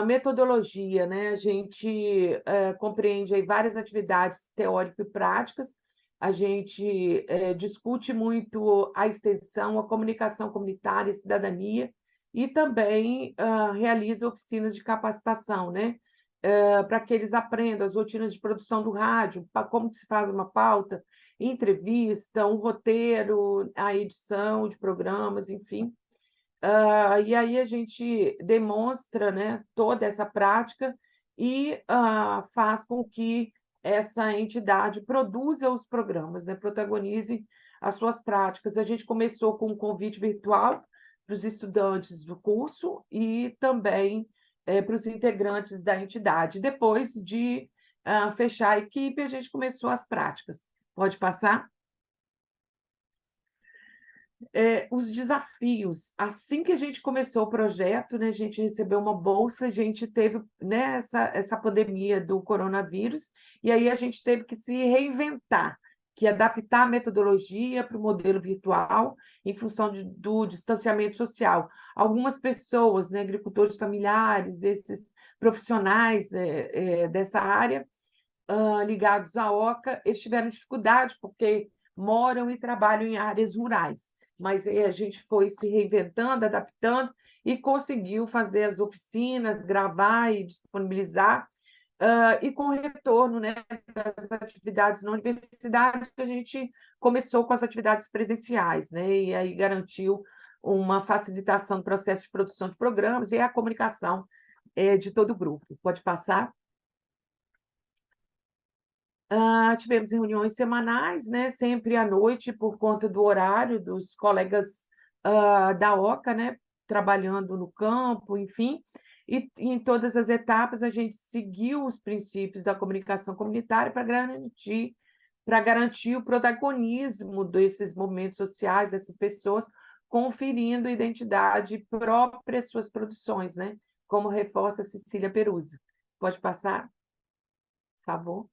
Metodologia, né? A gente compreende aí várias atividades teóricas e práticas, a gente discute muito a extensão, a comunicação comunitária, a cidadania, e também realiza oficinas de capacitação, né? Para que eles aprendam as rotinas de produção do rádio, como se faz uma pauta, entrevista, um roteiro, a edição de programas, enfim. E aí a gente demonstra, né, toda essa prática e faz com que essa entidade produza os programas, né, protagonize as suas práticas. A gente começou com um convite virtual para os estudantes do curso e também para os integrantes da entidade. Depois de fechar a equipe, a gente começou as práticas. Pode passar? Os desafios. Assim que a gente começou o projeto, né, a gente recebeu uma bolsa, a gente teve, né, essa pandemia do coronavírus, e aí a gente teve que se reinventar, que adaptar a metodologia para o modelo virtual em função do distanciamento social. Algumas pessoas, né, agricultores familiares, esses profissionais dessa área, ligados à OCA, eles tiveram dificuldade porque moram e trabalham em áreas rurais. Mas a gente foi se reinventando, adaptando e conseguiu fazer as oficinas, gravar e disponibilizar. E com o retorno, né, das atividades na universidade, a gente começou com as atividades presenciais, né, e aí garantiu uma facilitação do processo de produção de programas e a comunicação de todo o grupo. Pode passar? Tivemos reuniões semanais, né, sempre à noite, por conta do horário dos colegas da OCA, né, trabalhando no campo, enfim, e em todas as etapas a gente seguiu os princípios da comunicação comunitária para garantir o protagonismo desses movimentos sociais, dessas pessoas, conferindo identidade própria às suas produções, né, como reforça Cecília Peruzzi. Pode passar, por favor.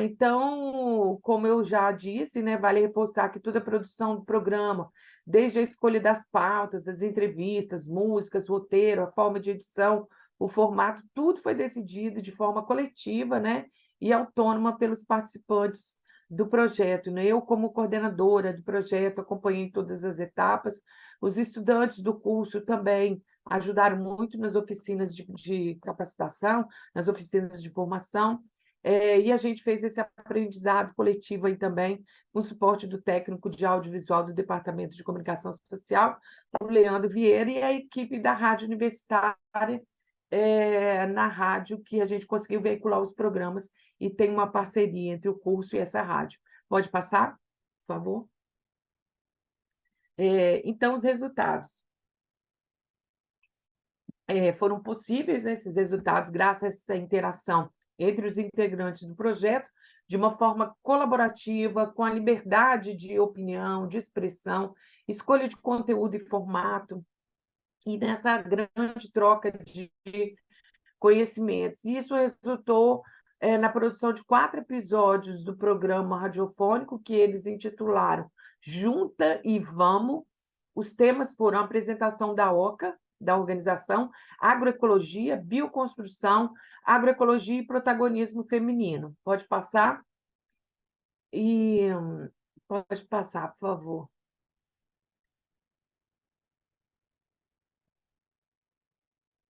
Então, como eu já disse, né, vale reforçar que toda a produção do programa, desde a escolha das pautas, das entrevistas, músicas, roteiro, a forma de edição, o formato, tudo foi decidido de forma coletiva, né, e autônoma pelos participantes do projeto, né? Eu, como coordenadora do projeto, acompanhei todas as etapas. Os estudantes do curso também ajudaram muito nas oficinas de capacitação, nas oficinas de formação. E a gente fez esse aprendizado coletivo aí também, com o suporte do técnico de audiovisual do Departamento de Comunicação Social, o Leandro Vieira, e a equipe da Rádio Universitária, na rádio, que a gente conseguiu veicular os programas e tem uma parceria entre o curso e essa rádio. Pode passar, por favor? Então, os resultados. Foram possíveis, né, esses resultados graças a essa interação entre os integrantes do projeto, de uma forma colaborativa, com a liberdade de opinião, de expressão, escolha de conteúdo e formato, e nessa grande troca de conhecimentos. Isso resultou na produção de 4 episódios do programa radiofônico, que eles intitularam Junta e Vamos. Os temas foram a apresentação da OCA, da organização, agroecologia, bioconstrução, agroecologia e protagonismo feminino. Pode passar? Pode passar, por favor.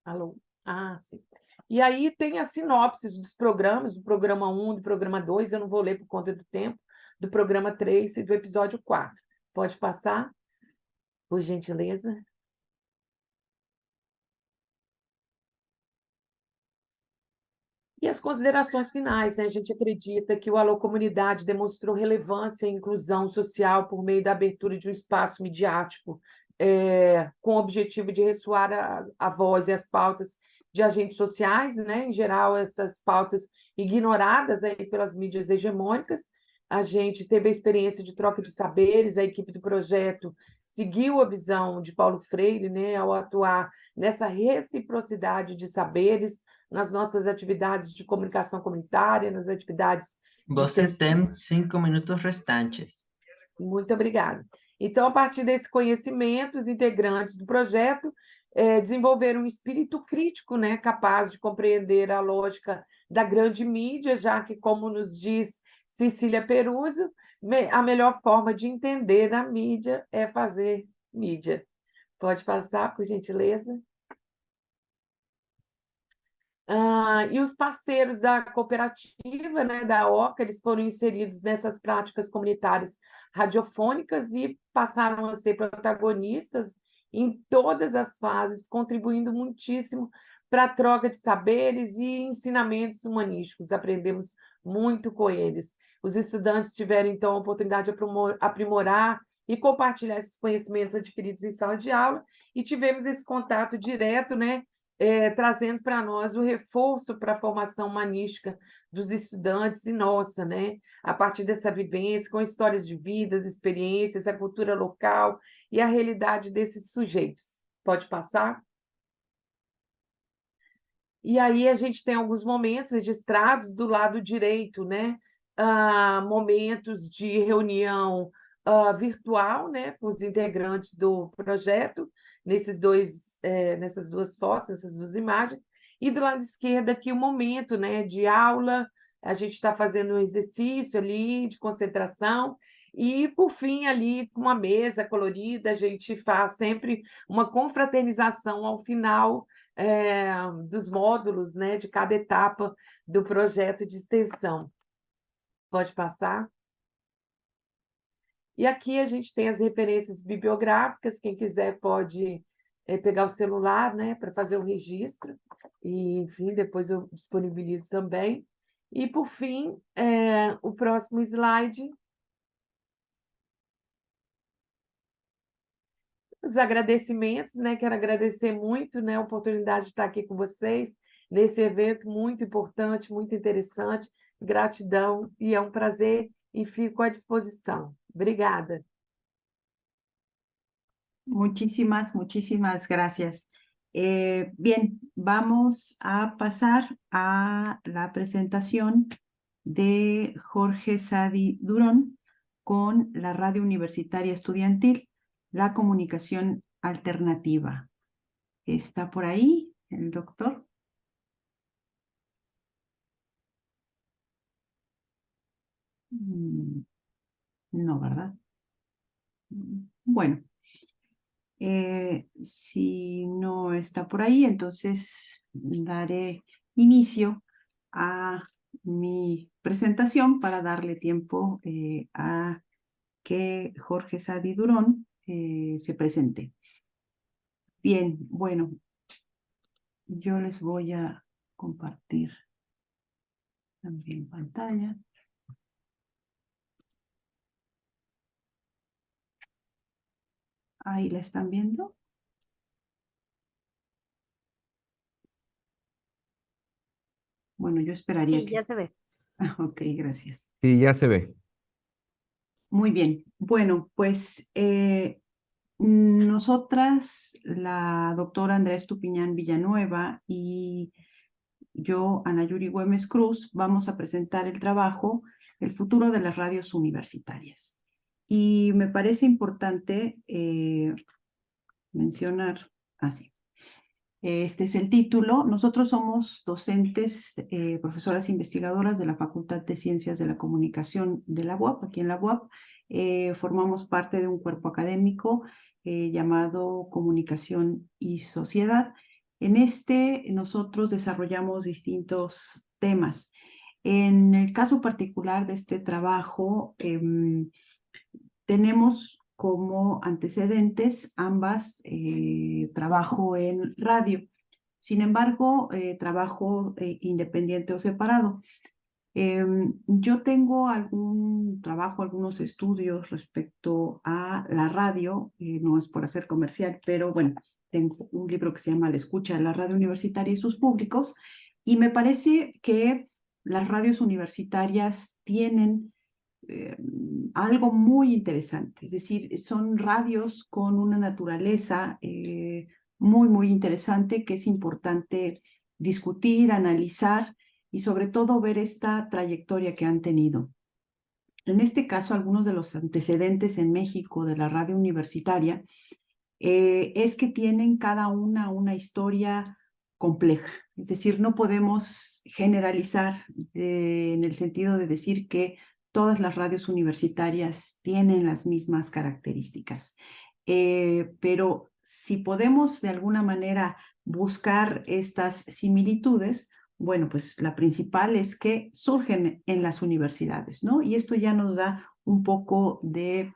Alô? Sim. E aí tem as sinopses dos programas, do programa 1, do programa 2, eu não vou ler por conta do tempo, do programa 3 e do episódio 4. Pode passar, por gentileza? E as considerações finais, né? A gente acredita que o Alô Comunidade demonstrou relevância e inclusão social por meio da abertura de um espaço midiático, com o objetivo de ressoar a voz e as pautas de agentes sociais, né? Em geral, essas pautas ignoradas aí pelas mídias hegemônicas. A gente teve a experiência de troca de saberes, a equipe do projeto seguiu a visão de Paulo Freire, né? Ao atuar nessa reciprocidade de saberes, nas nossas atividades de comunicação comunitária, nas atividades de Você extensão. tem 5 minutos restantes. Muito obrigada. Então, a partir desse conhecimento, os integrantes do projeto desenvolveram um espírito crítico, né, capaz de compreender a lógica da grande mídia, já que, como nos diz Cecília Peruso, a melhor forma de entender a mídia é fazer mídia. Pode passar, por gentileza? E os parceiros da cooperativa, né, da OCA, eles foram inseridos nessas práticas comunitárias radiofônicas e passaram a ser protagonistas em todas as fases, contribuindo muitíssimo para a troca de saberes e ensinamentos humanísticos. Aprendemos muito com eles. Os estudantes tiveram, então, a oportunidade de aprimorar e compartilhar esses conhecimentos adquiridos em sala de aula, e tivemos esse contato direto, né, trazendo para nós o reforço para a formação humanística dos estudantes e nossa, né? A partir dessa vivência, com histórias de vidas, experiências, a cultura local e a realidade desses sujeitos. Pode passar? E aí a gente tem alguns momentos registrados do lado direito, né? Momentos de reunião virtual, né, com os integrantes do projeto, nessas duas fotos, nessas duas imagens, e do lado esquerdo aqui o momento, né, de aula, a gente está fazendo um exercício ali de concentração, e, por fim, ali, com uma mesa colorida, a gente faz sempre uma confraternização ao final dos módulos, né, de cada etapa do projeto de extensão. Pode passar? E aqui a gente tem as referências bibliográficas, quem quiser pode pegar o celular, né, para fazer o registro, e, enfim, depois eu disponibilizo também. E, por fim, o próximo slide. Os agradecimentos, né? Quero agradecer muito, né, a oportunidade de estar aqui com vocês, nesse evento muito importante, muito interessante. Gratidão, e é um prazer, e fico à disposição. Obrigada. Muchísimas gracias. Bien, vamos a pasar a la presentación de Jorge Sadi Durón con la Radio Universitaria Estudiantil, la comunicación alternativa. ¿Está por ahí el doctor? No, ¿verdad? Bueno, si no está por ahí, entonces daré inicio a mi presentación para darle tiempo a que Jorge Sadi Durón se presente. Bien, bueno, yo les voy a compartir también pantalla. Ahí la están viendo. Bueno, yo esperaría Sí, que... ya se ve. Ok, gracias. Sí, ya se ve. Muy bien. Bueno, pues nosotras, la doctora Andrea Estupiñán Villanueva y yo, Ana Yuri Güemes Cruz, vamos a presentar el trabajo El futuro de las radios universitarias. Y me parece importante mencionar, así. Este es el título. Nosotros somos docentes, profesoras investigadoras de la Facultad de Ciencias de la Comunicación de la UAP, aquí en la UAP. Formamos parte de un cuerpo académico llamado Comunicación y Sociedad. En este nosotros desarrollamos distintos temas. En el caso particular de este trabajo, tenemos como antecedentes ambas trabajo en radio. Sin embargo, trabajo independiente o separado. Yo tengo algún trabajo, algunos estudios respecto a la radio, no es por hacer comercial, pero bueno, tengo un libro que se llama La escucha de la radio universitaria y sus públicos, y me parece que las radios universitarias tienen algo muy interesante, es decir, son radios con una naturaleza muy interesante que es importante discutir, analizar y sobre todo ver esta trayectoria que han tenido. En este caso, algunos de los antecedentes en México de la radio universitaria es que tienen cada una historia compleja. Es decir, no podemos generalizar en el sentido de decir que todas las radios universitarias tienen las mismas características. Pero si podemos de alguna manera buscar estas similitudes, bueno, pues la principal es que surgen en las universidades, ¿no? Y esto ya nos da un poco de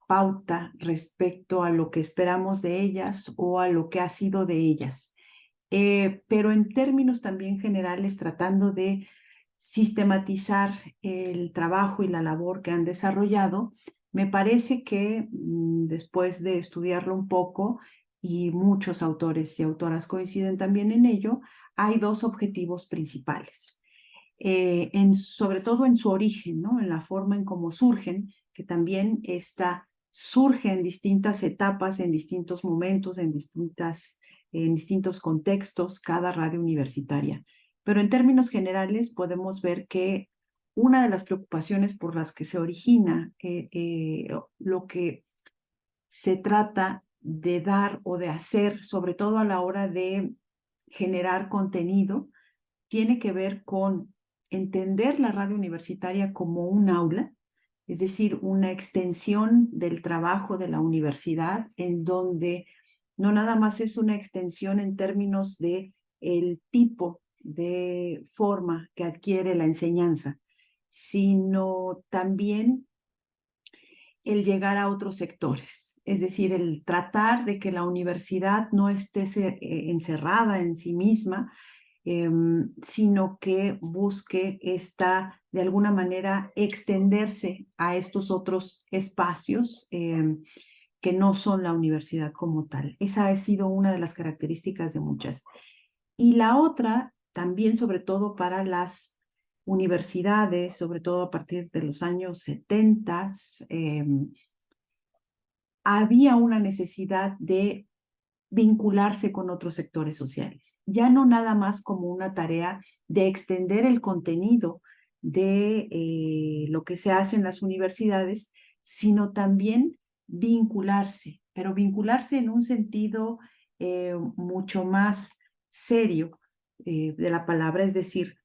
pauta respecto a lo que esperamos de ellas o a lo que ha sido de ellas. Pero en términos también generales, tratando de sistematizar el trabajo y la labor que han desarrollado, me parece que después de estudiarlo un poco, y muchos autores y autoras coinciden también en ello, hay dos objetivos principales. Sobre todo en su origen, ¿no? En la forma en cómo surgen, que también surge en distintas etapas, en distintos momentos, en distintos contextos, cada radio universitaria. Pero en términos generales podemos ver que una de las preocupaciones por las que se origina lo que se trata de dar o de hacer, sobre todo a la hora de generar contenido, tiene que ver con entender la radio universitaria como un aula, es decir, una extensión del trabajo de la universidad, en donde no nada más es una extensión en términos de el tipo de forma que adquiere la enseñanza, sino también el llegar a otros sectores, es decir, el tratar de que la universidad no esté encerrada en sí misma, sino que busque de alguna manera extenderse a estos otros espacios que no son la universidad como tal. Esa ha sido una de las características de muchas. Y la otra, también sobre todo para las universidades, sobre todo a partir de los años 70, había una necesidad de vincularse con otros sectores sociales. Ya no nada más como una tarea de extender el contenido de lo que se hace en las universidades, sino también vincularse, pero vincularse en un sentido mucho más serio de la palabra, es decir,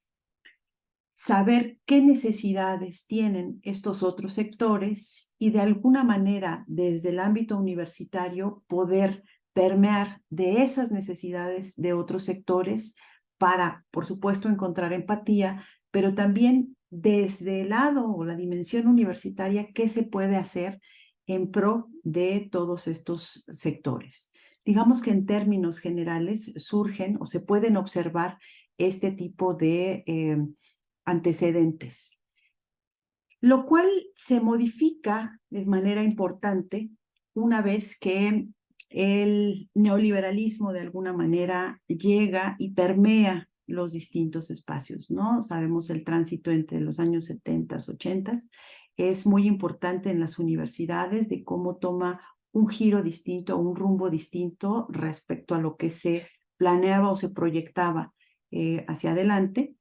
saber qué necesidades tienen estos otros sectores y de alguna manera desde el ámbito universitario poder permear de esas necesidades de otros sectores para, por supuesto, encontrar empatía, pero también desde el lado o la dimensión universitaria, qué se puede hacer en pro de todos estos sectores. Digamos que en términos generales surgen o se pueden observar este tipo de antecedentes, lo cual se modifica de manera importante una vez que el neoliberalismo de alguna manera llega y permea los distintos espacios, ¿no? Sabemos el tránsito entre los años 70, 80, es muy importante en las universidades de cómo toma un giro distinto, un rumbo distinto respecto a lo que se planeaba o se proyectaba hacia adelante.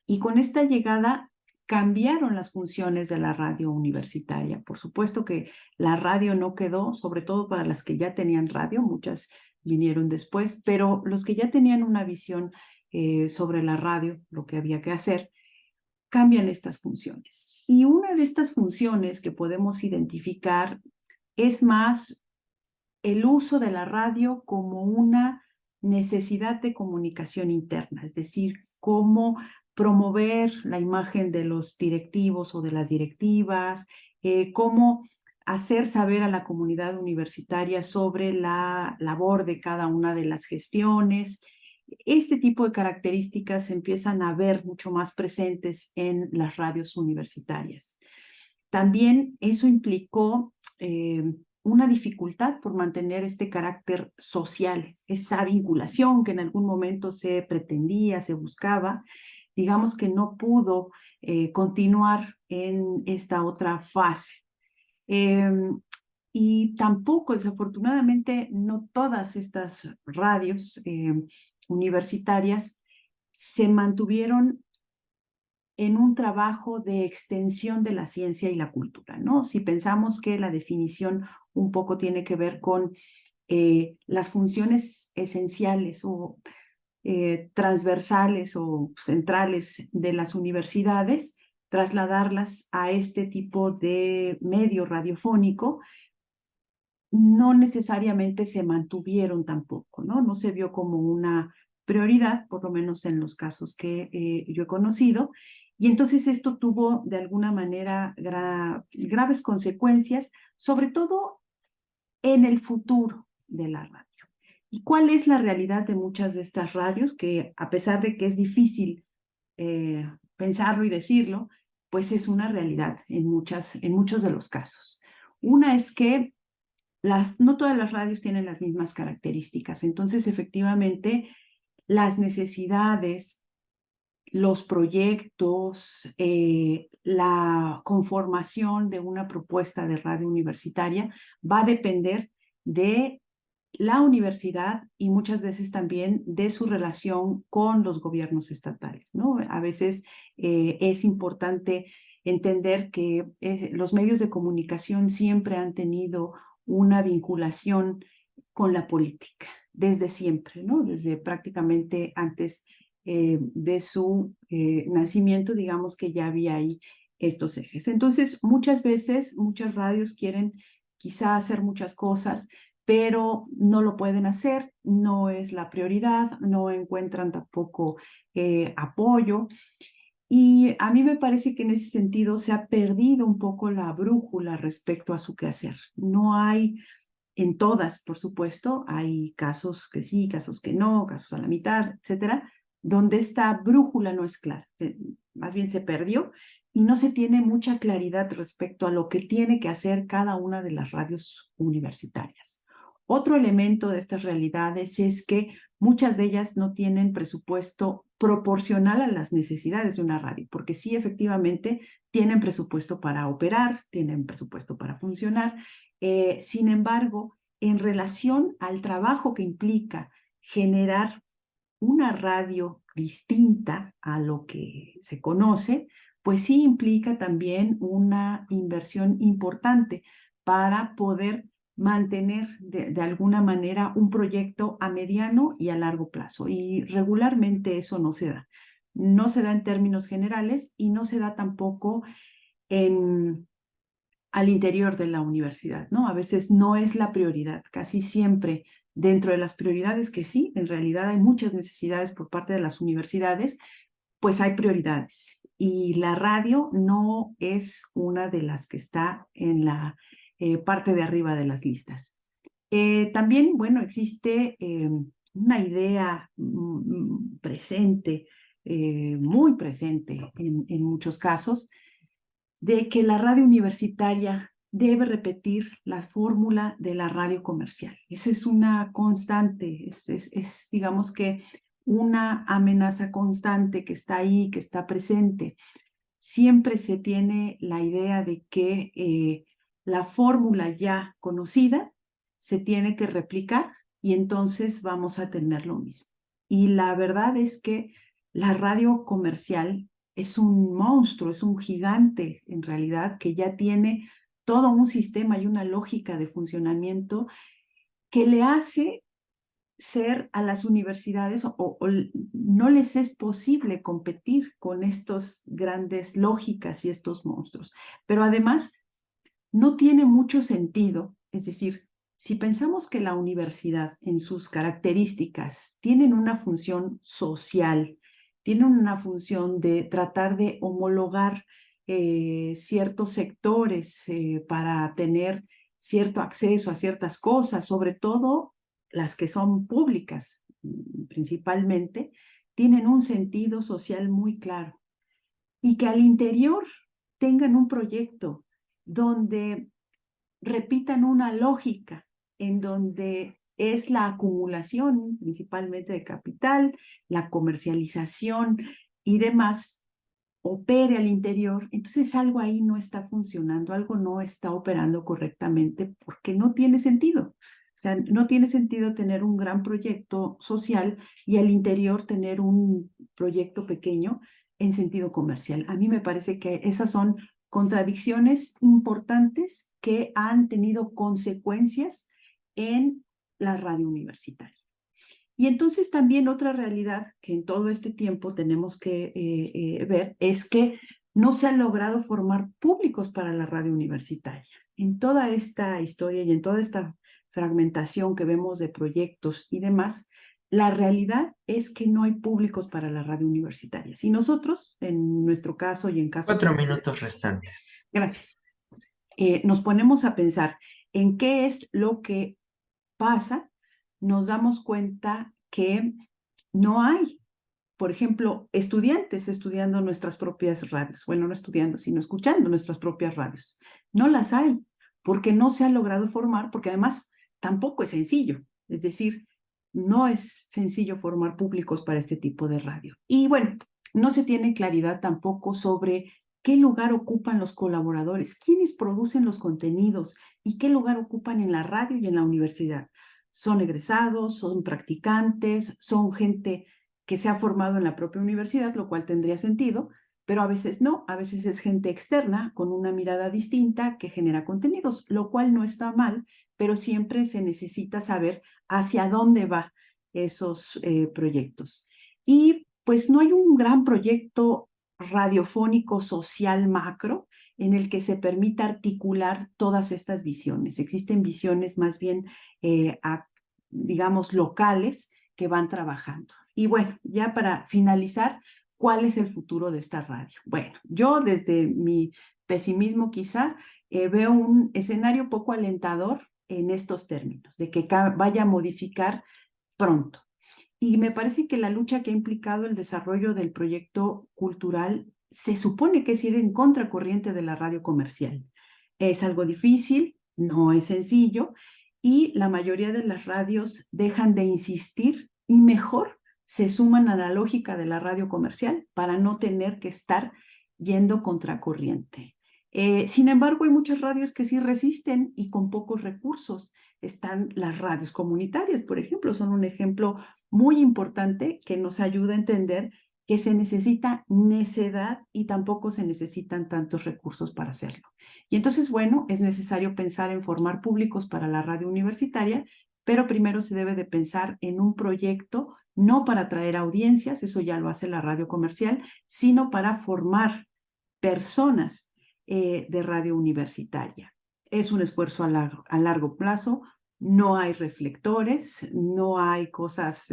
Y con esta llegada cambiaron las funciones de la radio universitaria. Por supuesto que la radio no quedó, sobre todo para las que ya tenían radio, muchas vinieron después, pero los que ya tenían una visión sobre la radio, lo que había que hacer, cambian estas funciones. Y una de estas funciones que podemos identificar es más el uso de la radio como una necesidad de comunicación interna, es decir, cómo promover la imagen de los directivos o de las directivas, cómo hacer saber a la comunidad universitaria sobre la labor de cada una de las gestiones. Este tipo de características se empiezan a ver mucho más presentes en las radios universitarias. También eso implicó una dificultad por mantener este carácter social, esta vinculación que en algún momento se pretendía, se buscaba, digamos que no pudo continuar en esta otra fase. Y tampoco, desafortunadamente, no todas estas radios universitarias se mantuvieron en un trabajo de extensión de la ciencia y la cultura, ¿no? Si pensamos que la definición un poco tiene que ver con las funciones esenciales o transversales o centrales de las universidades, trasladarlas a este tipo de medio radiofónico, no necesariamente se mantuvieron tampoco, ¿no? No se vio como una prioridad, por lo menos en los casos que yo he conocido, y entonces esto tuvo de alguna manera graves consecuencias, sobre todo en el futuro de la radio. ¿Y cuál es la realidad de muchas de estas radios? Que a pesar de que es difícil pensarlo y decirlo, pues es una realidad en muchos de los casos. Una es que no todas las radios tienen las mismas características, entonces efectivamente las necesidades, los proyectos, la conformación de una propuesta de radio universitaria va a depender de la universidad y muchas veces también de su relación con los gobiernos estatales, ¿no? A veces es importante entender que los medios de comunicación siempre han tenido una vinculación con la política, desde siempre, ¿no? Desde prácticamente antes de su nacimiento, digamos que ya había ahí estos ejes. Entonces, muchas veces, muchas radios quieren quizá hacer muchas cosas, pero no lo pueden hacer, no es la prioridad, no encuentran tampoco apoyo. Y a mí me parece que en ese sentido se ha perdido un poco la brújula respecto a su quehacer. No hay, en todas, por supuesto, hay casos que sí, casos que no, casos a la mitad, etcétera, donde esta brújula no es clara. Más bien se perdió y no se tiene mucha claridad respecto a lo que tiene que hacer cada una de las radios universitarias. Otro elemento de estas realidades es que muchas de ellas no tienen presupuesto proporcional a las necesidades de una radio, porque sí, efectivamente, tienen presupuesto para operar, tienen presupuesto para funcionar. Sin embargo, en relación al trabajo que implica generar una radio distinta a lo que se conoce, pues sí implica también una inversión importante para poder mantener de alguna manera un proyecto a mediano y a largo plazo. Y regularmente eso no se da. No se da en términos generales y no se da tampoco al interior de la universidad, ¿no? A veces no es la prioridad, casi siempre dentro de las prioridades que sí, en realidad hay muchas necesidades por parte de las universidades, pues hay prioridades. Y la radio no es una de las que está en la parte de arriba de las listas. También, bueno, existe una idea presente, muy presente en muchos casos, de que la radio universitaria debe repetir la fórmula de la radio comercial. Esa es una constante, es digamos que una amenaza constante que está ahí, que está presente. Siempre se tiene la idea de que la fórmula ya conocida se tiene que replicar y entonces vamos a tener lo mismo. Y la verdad es que la radio comercial es un monstruo, es un gigante en realidad que ya tiene todo un sistema y una lógica de funcionamiento que le hace ser a las universidades o no les es posible competir con estas grandes lógicas y estos monstruos. Pero además no tiene mucho sentido, es decir, si pensamos que la universidad en sus características tienen una función social, tienen una función de tratar de homologar ciertos sectores para tener cierto acceso a ciertas cosas, sobre todo las que son públicas principalmente, tienen un sentido social muy claro. Y que al interior tengan un proyecto donde repitan una lógica, en donde es la acumulación principalmente de capital, la comercialización y demás, opere al interior, entonces algo ahí no está funcionando, algo no está operando correctamente porque no tiene sentido. O sea, no tiene sentido tener un gran proyecto social y al interior tener un proyecto pequeño en sentido comercial. A mí me parece que esas son contradicciones importantes que han tenido consecuencias en la radio universitaria. Y entonces también otra realidad que en todo este tiempo tenemos que ver es que no se han logrado formar públicos para la radio universitaria. En toda esta historia y en toda esta fragmentación que vemos de proyectos y demás, la realidad es que no hay públicos para la radio universitaria. Si nosotros, en nuestro caso y en casos... 4 minutos restantes. Gracias. Nos ponemos a pensar en qué es lo que pasa, nos damos cuenta que no hay, por ejemplo, estudiantes estudiando nuestras propias radios. Bueno, no estudiando, sino escuchando nuestras propias radios. No las hay, porque no se ha logrado formar, porque además tampoco es sencillo. Es decir, no es sencillo formar públicos para este tipo de radio. Y bueno, no se tiene claridad tampoco sobre qué lugar ocupan los colaboradores, quiénes producen los contenidos y qué lugar ocupan en la radio y en la universidad. ¿Son egresados, son practicantes, son gente que se ha formado en la propia universidad, lo cual tendría sentido, pero a veces no, a veces es gente externa con una mirada distinta que genera contenidos, lo cual no está mal, pero siempre se necesita saber hacia dónde va esos proyectos. Y pues no hay un gran proyecto radiofónico social macro en el que se permita articular todas estas visiones. Existen visiones más bien, digamos, locales que van trabajando. Y bueno, ya para finalizar, ¿cuál es el futuro de esta radio? Bueno, yo desde mi pesimismo quizá veo un escenario poco alentador en estos términos, de que vaya a modificar pronto. Y me parece que la lucha que ha implicado el desarrollo del proyecto cultural se supone que es ir en contracorriente de la radio comercial. Es algo difícil, no es sencillo, y la mayoría de las radios dejan de insistir y mejor se suman a la lógica de la radio comercial para no tener que estar yendo contracorriente. Sin embargo, hay muchas radios que sí resisten y con pocos recursos. Están las radios comunitarias, por ejemplo, son un ejemplo muy importante que nos ayuda a entender que se necesita necedad y tampoco se necesitan tantos recursos para hacerlo. Y entonces, bueno, es necesario pensar en formar públicos para la radio universitaria, pero primero se debe de pensar en un proyecto, no para atraer audiencias, eso ya lo hace la radio comercial, sino para formar personas de radio universitaria. Es un esfuerzo a largo plazo, no hay reflectores, no hay cosas,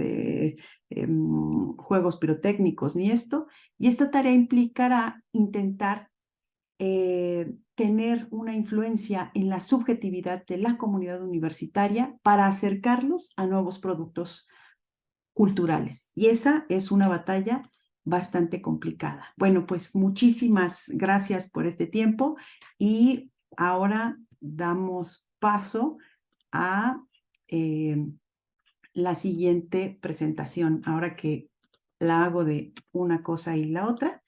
juegos pirotécnicos ni esto, y esta tarea implicará intentar tener una influencia en la subjetividad de la comunidad universitaria para acercarlos a nuevos productos culturales. Y esa es una batalla bastante complicada. Bueno, pues muchísimas gracias por este tiempo y ahora damos paso a la siguiente presentación. Ahora que la hago de una cosa y la otra,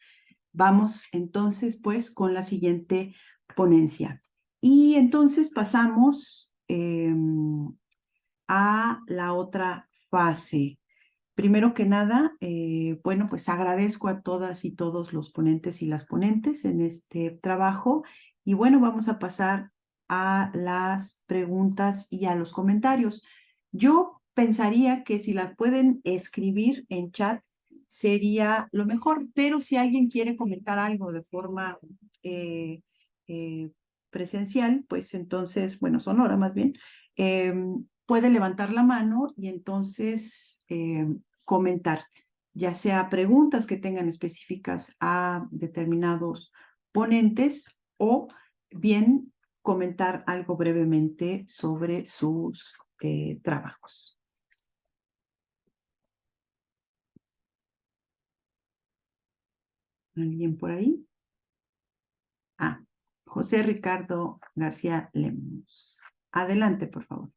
vamos entonces pues con la siguiente ponencia. Y entonces pasamos a la otra fase. Primero que nada, bueno, pues agradezco a todas y todos los ponentes y las ponentes en este trabajo. Y bueno, vamos a pasar a las preguntas y a los comentarios. Yo pensaría que si las pueden escribir en chat sería lo mejor, pero si alguien quiere comentar algo de forma eh, eh, presencial, pues entonces, bueno, sonora más bien, puede levantar la mano y entonces comentar, ya sea preguntas que tengan específicas a determinados ponentes o bien comentar algo brevemente sobre sus trabajos. ¿Alguien por ahí? Ah, José Ricardo García Lemos. Adelante, por favor.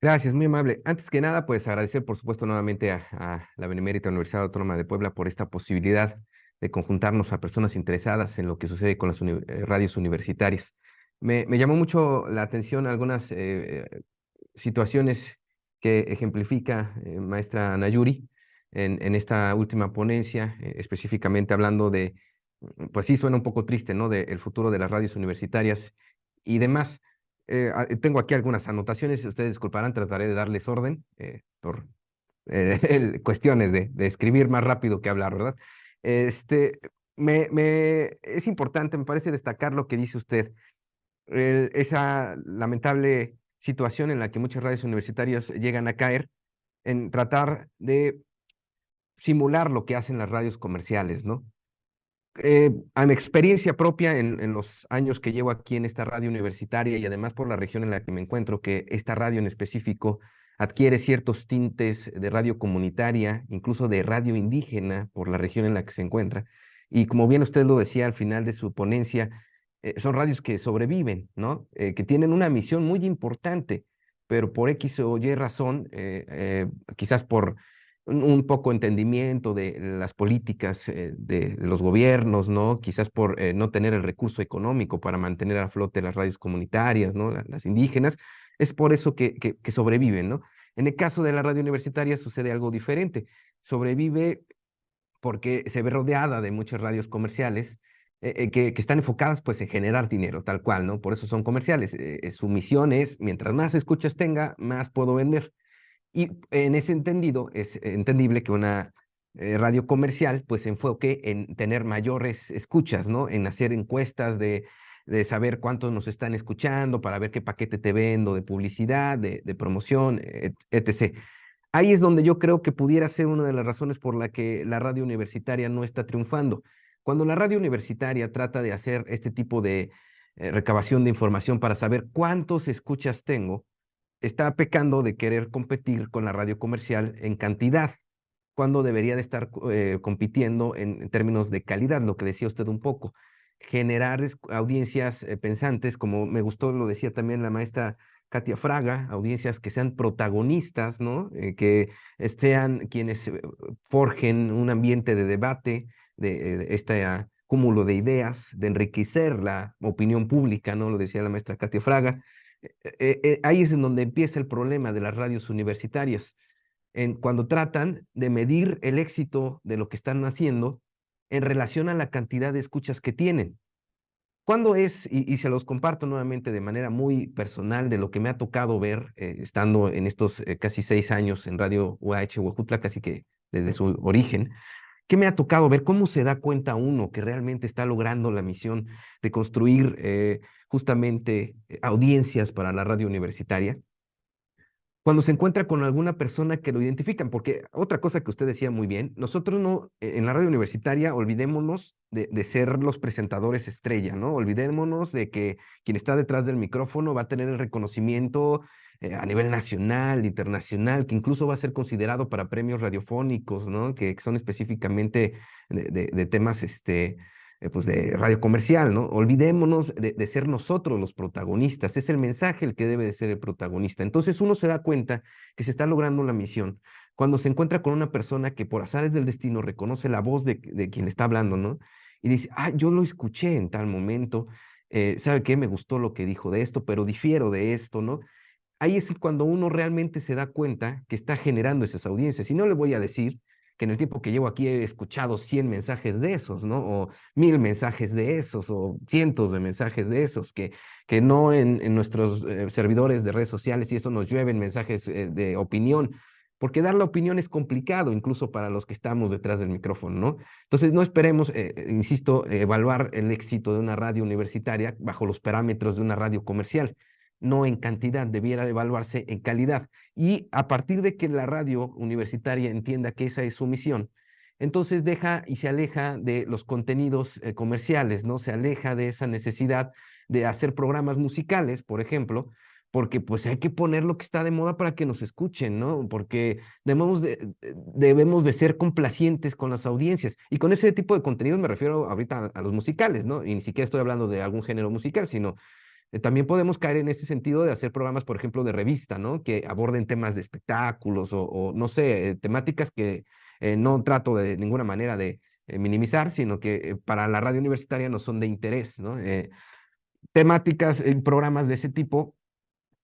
Gracias, muy amable. Antes que nada, pues agradecer, por supuesto, nuevamente a la Benemérita Universidad Autónoma de Puebla por esta posibilidad de conjuntarnos a personas interesadas en lo que sucede con las radios universitarias. Me llamó mucho la atención algunas situaciones que ejemplifica maestra Nayuri en esta última ponencia, específicamente hablando de, pues sí, suena un poco triste, ¿no? De el futuro de las radios universitarias y demás. Tengo aquí algunas anotaciones, ustedes disculparán, trataré de darles orden por cuestiones de escribir más rápido que hablar, ¿verdad? Este, es importante, me parece destacar lo que dice usted, esa lamentable situación en la que muchas radios universitarias llegan a caer en tratar de simular lo que hacen las radios comerciales, ¿no? A mi experiencia propia en los años que llevo aquí en esta radio universitaria y además por la región en la que me encuentro, que esta radio en específico adquiere ciertos tintes de radio comunitaria, incluso de radio indígena por la región en la que se encuentra. Y como bien usted lo decía al final de su ponencia, son radios que sobreviven, ¿no? Que tienen una misión muy importante, pero por X o Y razón, quizás por un poco entendimiento de las políticas de los gobiernos, ¿no? Quizás por no tener el recurso económico para mantener a flote las radios comunitarias, ¿no? Las indígenas, es por eso que sobreviven, ¿no? En el caso de la radio universitaria sucede algo diferente. Sobrevive porque se ve rodeada de muchas radios comerciales que están enfocadas pues en generar dinero, tal cual, ¿no? Por eso son comerciales. Su misión es, mientras más escuchas tenga, más puedo vender. Y en ese entendido, es entendible que una radio comercial pues se enfoque en tener mayores escuchas, ¿no? En hacer encuestas de saber cuántos nos están escuchando, para ver qué paquete te vendo de publicidad, de promoción, etc. Ahí es donde yo creo que pudiera ser una de las razones por la que la radio universitaria no está triunfando. Cuando la radio universitaria trata de hacer este tipo de recabación de información para saber cuántos escuchas tengo, está pecando de querer competir con la radio comercial en cantidad, cuando debería de estar compitiendo en términos de calidad, lo que decía usted un poco, generar audiencias pensantes, como me gustó, lo decía también la maestra Katia Fraga, audiencias que sean protagonistas, ¿no? Que sean quienes forjen un ambiente de debate de esta cúmulo de ideas, de enriquecer la opinión pública, ¿no? Lo decía la maestra Katia Fraga. Ahí es en donde empieza el problema de las radios universitarias, cuando tratan de medir el éxito de lo que están haciendo en relación a la cantidad de escuchas que tienen. ¿Cuándo es, y se los comparto nuevamente de manera muy personal, de lo que me ha tocado ver estando en estos casi 6 años en Radio UH Huejutla, casi que desde su origen? ¿Qué me ha tocado ver? ¿Cómo se da cuenta uno que realmente está logrando la misión de construir justamente audiencias para la radio universitaria? Cuando se encuentra con alguna persona que lo identifican, porque otra cosa que usted decía muy bien, nosotros no, en la radio universitaria, olvidémonos de ser los presentadores estrella, ¿no? Olvidémonos de que quien está detrás del micrófono va a tener el reconocimiento a nivel nacional, internacional, que incluso va a ser considerado para premios radiofónicos, ¿no? Que son específicamente de temas, pues de radio comercial, ¿no? Olvidémonos de ser nosotros los protagonistas, es el mensaje el que debe de ser el protagonista. Entonces uno se da cuenta que se está logrando la misión cuando se encuentra con una persona que por azares del destino reconoce la voz de quien le está hablando, ¿no? Y dice, ah, yo lo escuché en tal momento, ¿sabe qué? Me gustó lo que dijo de esto, pero difiero de esto, ¿no? Ahí es cuando uno realmente se da cuenta que está generando esas audiencias. Y no le voy a decir que en el tiempo que llevo aquí he escuchado 100 mensajes de esos, ¿no? O 1000 mensajes de esos, o cientos de mensajes de esos, que no en nuestros servidores de redes sociales y eso nos llueven mensajes de opinión, porque dar la opinión es complicado, incluso para los que estamos detrás del micrófono, ¿no? Entonces, no esperemos, insisto, evaluar el éxito de una radio universitaria bajo los parámetros de una radio comercial. No en cantidad, debiera evaluarse en calidad. Y a partir de que la radio universitaria entienda que esa es su misión, entonces deja y se aleja de los contenidos comerciales, ¿no? Se aleja de esa necesidad de hacer programas musicales, por ejemplo, porque pues hay que poner lo que está de moda para que nos escuchen, ¿no? Porque debemos de ser complacientes con las audiencias. Y con ese tipo de contenidos me refiero ahorita a los musicales, ¿no? Y ni siquiera estoy hablando de algún género musical, sino también podemos caer en ese sentido de hacer programas, por ejemplo, de revista, ¿no? Que aborden temas de espectáculos o no sé, temáticas que no trato de ninguna manera de minimizar, sino que para la radio universitaria no son de interés, ¿no? Temáticas en programas de ese tipo,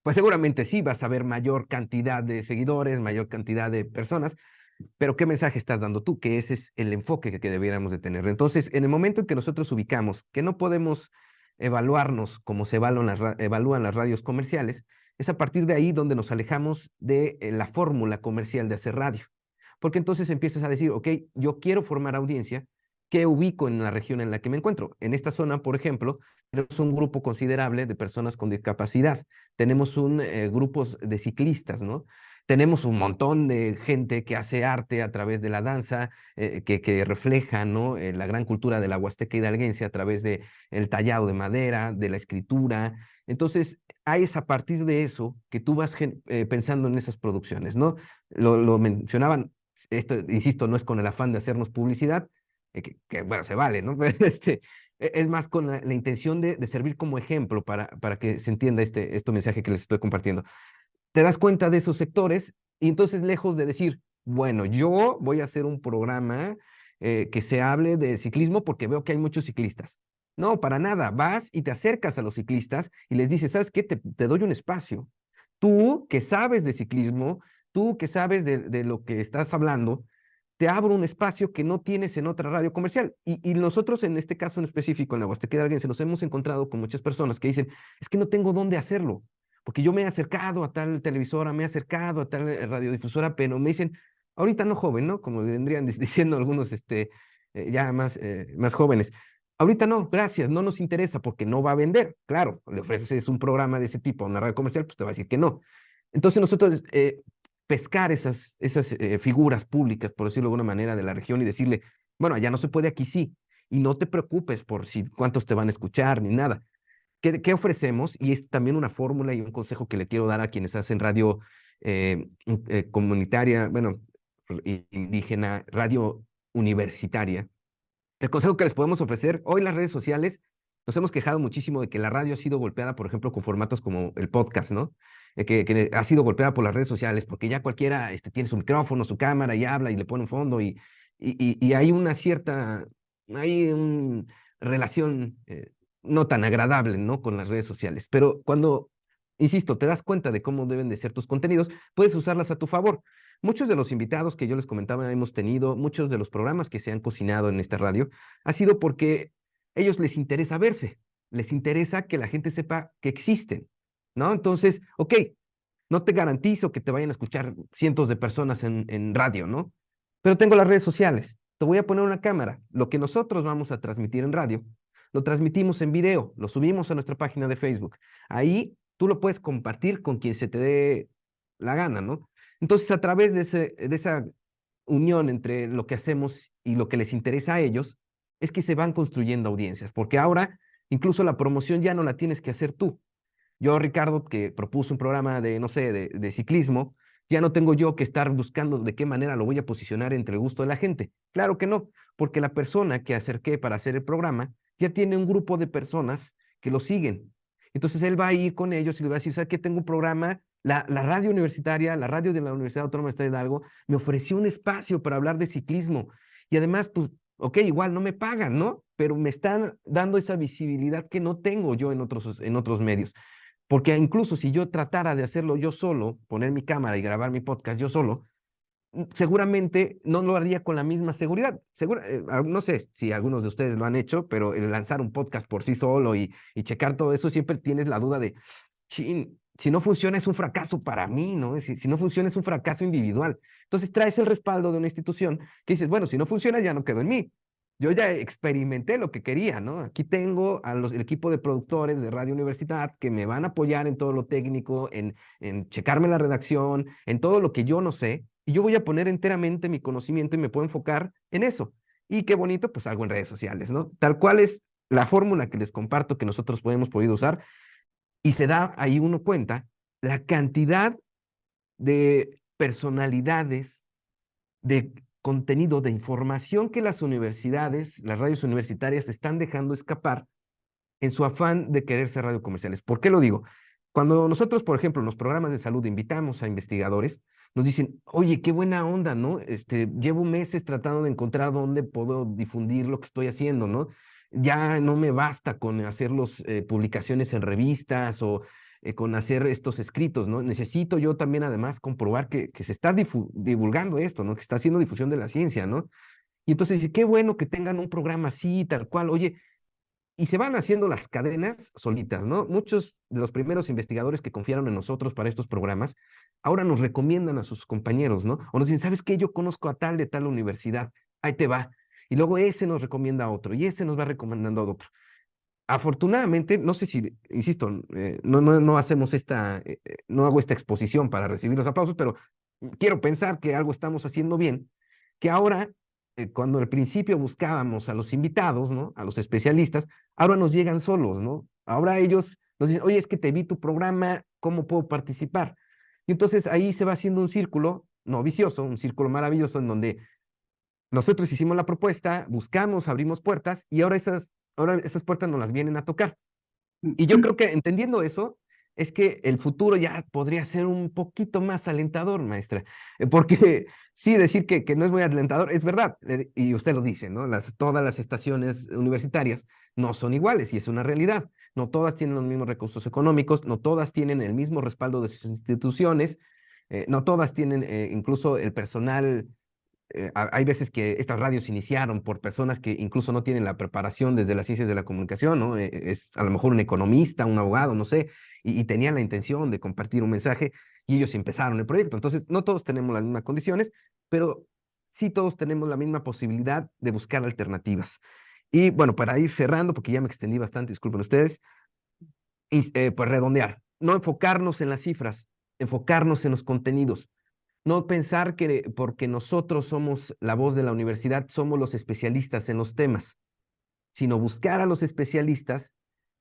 pues seguramente sí vas a ver mayor cantidad de seguidores, mayor cantidad de personas, pero ¿qué mensaje estás dando tú? Que ese es el enfoque que debiéramos de tener. Entonces, en el momento en que nosotros ubicamos que no podemos evaluarnos como se evalúan las radios comerciales, es a partir de ahí donde nos alejamos de la fórmula comercial de hacer radio. Porque entonces empiezas a decir, ok, yo quiero formar audiencia, ¿qué ubico en la región en la que me encuentro? En esta zona, por ejemplo, tenemos un grupo considerable de personas con discapacidad, tenemos un grupo de ciclistas, ¿no? Tenemos un montón de gente que hace arte a través de la danza, que refleja, ¿no? La gran cultura de la Huasteca hidalguense a través de el tallado de madera, de la escritura. Entonces, es a partir de eso que tú vas pensando en esas producciones, ¿no? Lo mencionaban, esto, insisto, no es con el afán de hacernos publicidad, bueno, se vale, ¿no? Pero es más con la intención de servir como ejemplo para que se entienda este mensaje que les estoy compartiendo. Te das cuenta de esos sectores y entonces lejos de decir, bueno, yo voy a hacer un programa que se hable de ciclismo porque veo que hay muchos ciclistas. No, para nada. Vas y te acercas a los ciclistas y les dices, ¿sabes qué? Te doy un espacio. Tú que sabes de ciclismo, tú que sabes de lo que estás hablando, te abro un espacio que no tienes en otra radio comercial. Y nosotros en este caso en específico, en la Huasteca de se nos hemos encontrado con muchas personas que dicen, es que no tengo dónde hacerlo, porque yo me he acercado a tal televisora, me he acercado a tal radiodifusora, pero me dicen, ahorita no joven, ¿no? Como vendrían diciendo algunos ya más jóvenes. Ahorita no, gracias, no nos interesa porque no va a vender. Claro, le ofreces un programa de ese tipo a una radio comercial, pues te va a decir que no. Entonces nosotros pescar esas figuras públicas, por decirlo de alguna manera, de la región y decirle, bueno, allá no se puede, aquí sí, y no te preocupes por si cuántos te van a escuchar ni nada. ¿Qué ofrecemos? Y es también una fórmula y un consejo que le quiero dar a quienes hacen radio comunitaria, bueno, indígena, radio universitaria. El consejo que les podemos ofrecer, hoy las redes sociales, nos hemos quejado muchísimo de que la radio ha sido golpeada, por ejemplo, con formatos como el podcast, ¿no? Que ha sido golpeada por las redes sociales, porque ya cualquiera tiene su micrófono, su cámara y habla y le pone un fondo y hay una cierta hay una relación no tan agradable, ¿no? Con las redes sociales. Pero cuando, insisto, te das cuenta de cómo deben de ser tus contenidos, puedes usarlas a tu favor. Muchos de los invitados que yo les comentaba hemos tenido, muchos de los programas que se han cocinado en esta radio, ha sido porque a ellos les interesa verse, les interesa que la gente sepa que existen, ¿no? Entonces, ok, no te garantizo que te vayan a escuchar cientos de personas en radio, ¿no? Pero tengo las redes sociales, te voy a poner una cámara. Lo que nosotros vamos a transmitir en radio, lo transmitimos en video, lo subimos a nuestra página de Facebook. Ahí tú lo puedes compartir con quien se te dé la gana, ¿no? Entonces, a través de esa unión entre lo que hacemos y lo que les interesa a ellos, es que se van construyendo audiencias, porque ahora incluso la promoción ya no la tienes que hacer tú. Yo, Ricardo, que propuso un programa de, no sé, de ciclismo, ya no tengo yo que estar buscando de qué manera lo voy a posicionar entre el gusto de la gente. Claro que no, porque la persona que acerqué para hacer el programa ya tiene un grupo de personas que lo siguen. Entonces él va a ir con ellos y le va a decir, ¿sabes qué? Tengo un programa, la radio universitaria, la radio de la Universidad Autónoma de Estado de Hidalgo, me ofreció un espacio para hablar de ciclismo. Y además, pues, ok, igual no me pagan, ¿no? Pero me están dando esa visibilidad que no tengo yo en otros medios. Porque incluso si yo tratara de hacerlo yo solo, poner mi cámara y grabar mi podcast yo solo, seguramente no lo haría con la misma seguridad. No sé si algunos de ustedes lo han hecho, pero el lanzar un podcast por sí solo y checar todo eso, siempre tienes la duda de, chin, si no funciona es un fracaso para mí, ¿no? Si no funciona es un fracaso individual. Entonces traes el respaldo de una institución que dices, bueno, si no funciona ya no quedó en mí. Yo ya experimenté lo que quería, ¿no? Aquí tengo el equipo de productores de Radio Universidad que me van a apoyar en todo lo técnico, en checarme la redacción, en todo lo que yo no sé, y yo voy a poner enteramente mi conocimiento y me puedo enfocar en eso. Y qué bonito, pues algo en redes sociales, ¿no? Tal cual es la fórmula que les comparto que nosotros hemos podido usar, y se da ahí uno cuenta la cantidad de personalidades, de contenido, de información que las universidades, las radios universitarias están dejando escapar en su afán de querer ser radio comerciales. ¿Por qué lo digo? Cuando nosotros, por ejemplo, en los programas de salud invitamos a investigadores, nos dicen, oye, qué buena onda, ¿no? Llevo meses tratando de encontrar dónde puedo difundir lo que estoy haciendo, ¿no? Ya no me basta con hacer publicaciones en revistas o con hacer estos escritos, ¿no? Necesito yo también además comprobar que se está divulgando esto, ¿no? Que está haciendo difusión de la ciencia, ¿no? Y entonces dice, qué bueno que tengan un programa así, tal cual, oye, y se van haciendo las cadenas solitas, ¿no? Muchos de los primeros investigadores que confiaron en nosotros para estos programas, ahora nos recomiendan a sus compañeros, ¿no? O nos dicen, ¿sabes qué? Yo conozco a tal de tal universidad, ahí te va. Y luego ese nos recomienda a otro, y ese nos va recomendando a otro. Afortunadamente, no sé si, insisto, no hacemos no hago esta exposición para recibir los aplausos, pero quiero pensar que algo estamos haciendo bien, que ahora, cuando al principio buscábamos a los invitados, ¿no? A los especialistas, ahora nos llegan solos, ¿no? Ahora ellos nos dicen, oye, es que te vi tu programa, ¿cómo puedo participar? Y entonces ahí se va haciendo un círculo, no vicioso, un círculo maravilloso en donde nosotros hicimos la propuesta, buscamos, abrimos puertas y ahora esas puertas nos las vienen a tocar. Y yo creo que entendiendo eso, es que el futuro ya podría ser un poquito más alentador, maestra. Porque sí, decir que no es muy alentador, es verdad, y usted lo dice, ¿no? Todas las estaciones universitarias no son iguales y es una realidad. No todas tienen los mismos recursos económicos, no todas tienen el mismo respaldo de sus instituciones, no todas tienen incluso el personal. Hay veces que estas radios iniciaron por personas que incluso no tienen la preparación desde las ciencias de la comunicación, ¿no? Es a lo mejor un economista, un abogado, no sé, y tenían la intención de compartir un mensaje y ellos empezaron el proyecto. Entonces, no todos tenemos las mismas condiciones, pero sí todos tenemos la misma posibilidad de buscar alternativas. Y bueno, para ir cerrando, porque ya me extendí bastante, disculpen ustedes, y pues redondear, no enfocarnos en las cifras, enfocarnos en los contenidos. No pensar que porque nosotros somos la voz de la universidad, somos los especialistas en los temas, sino buscar a los especialistas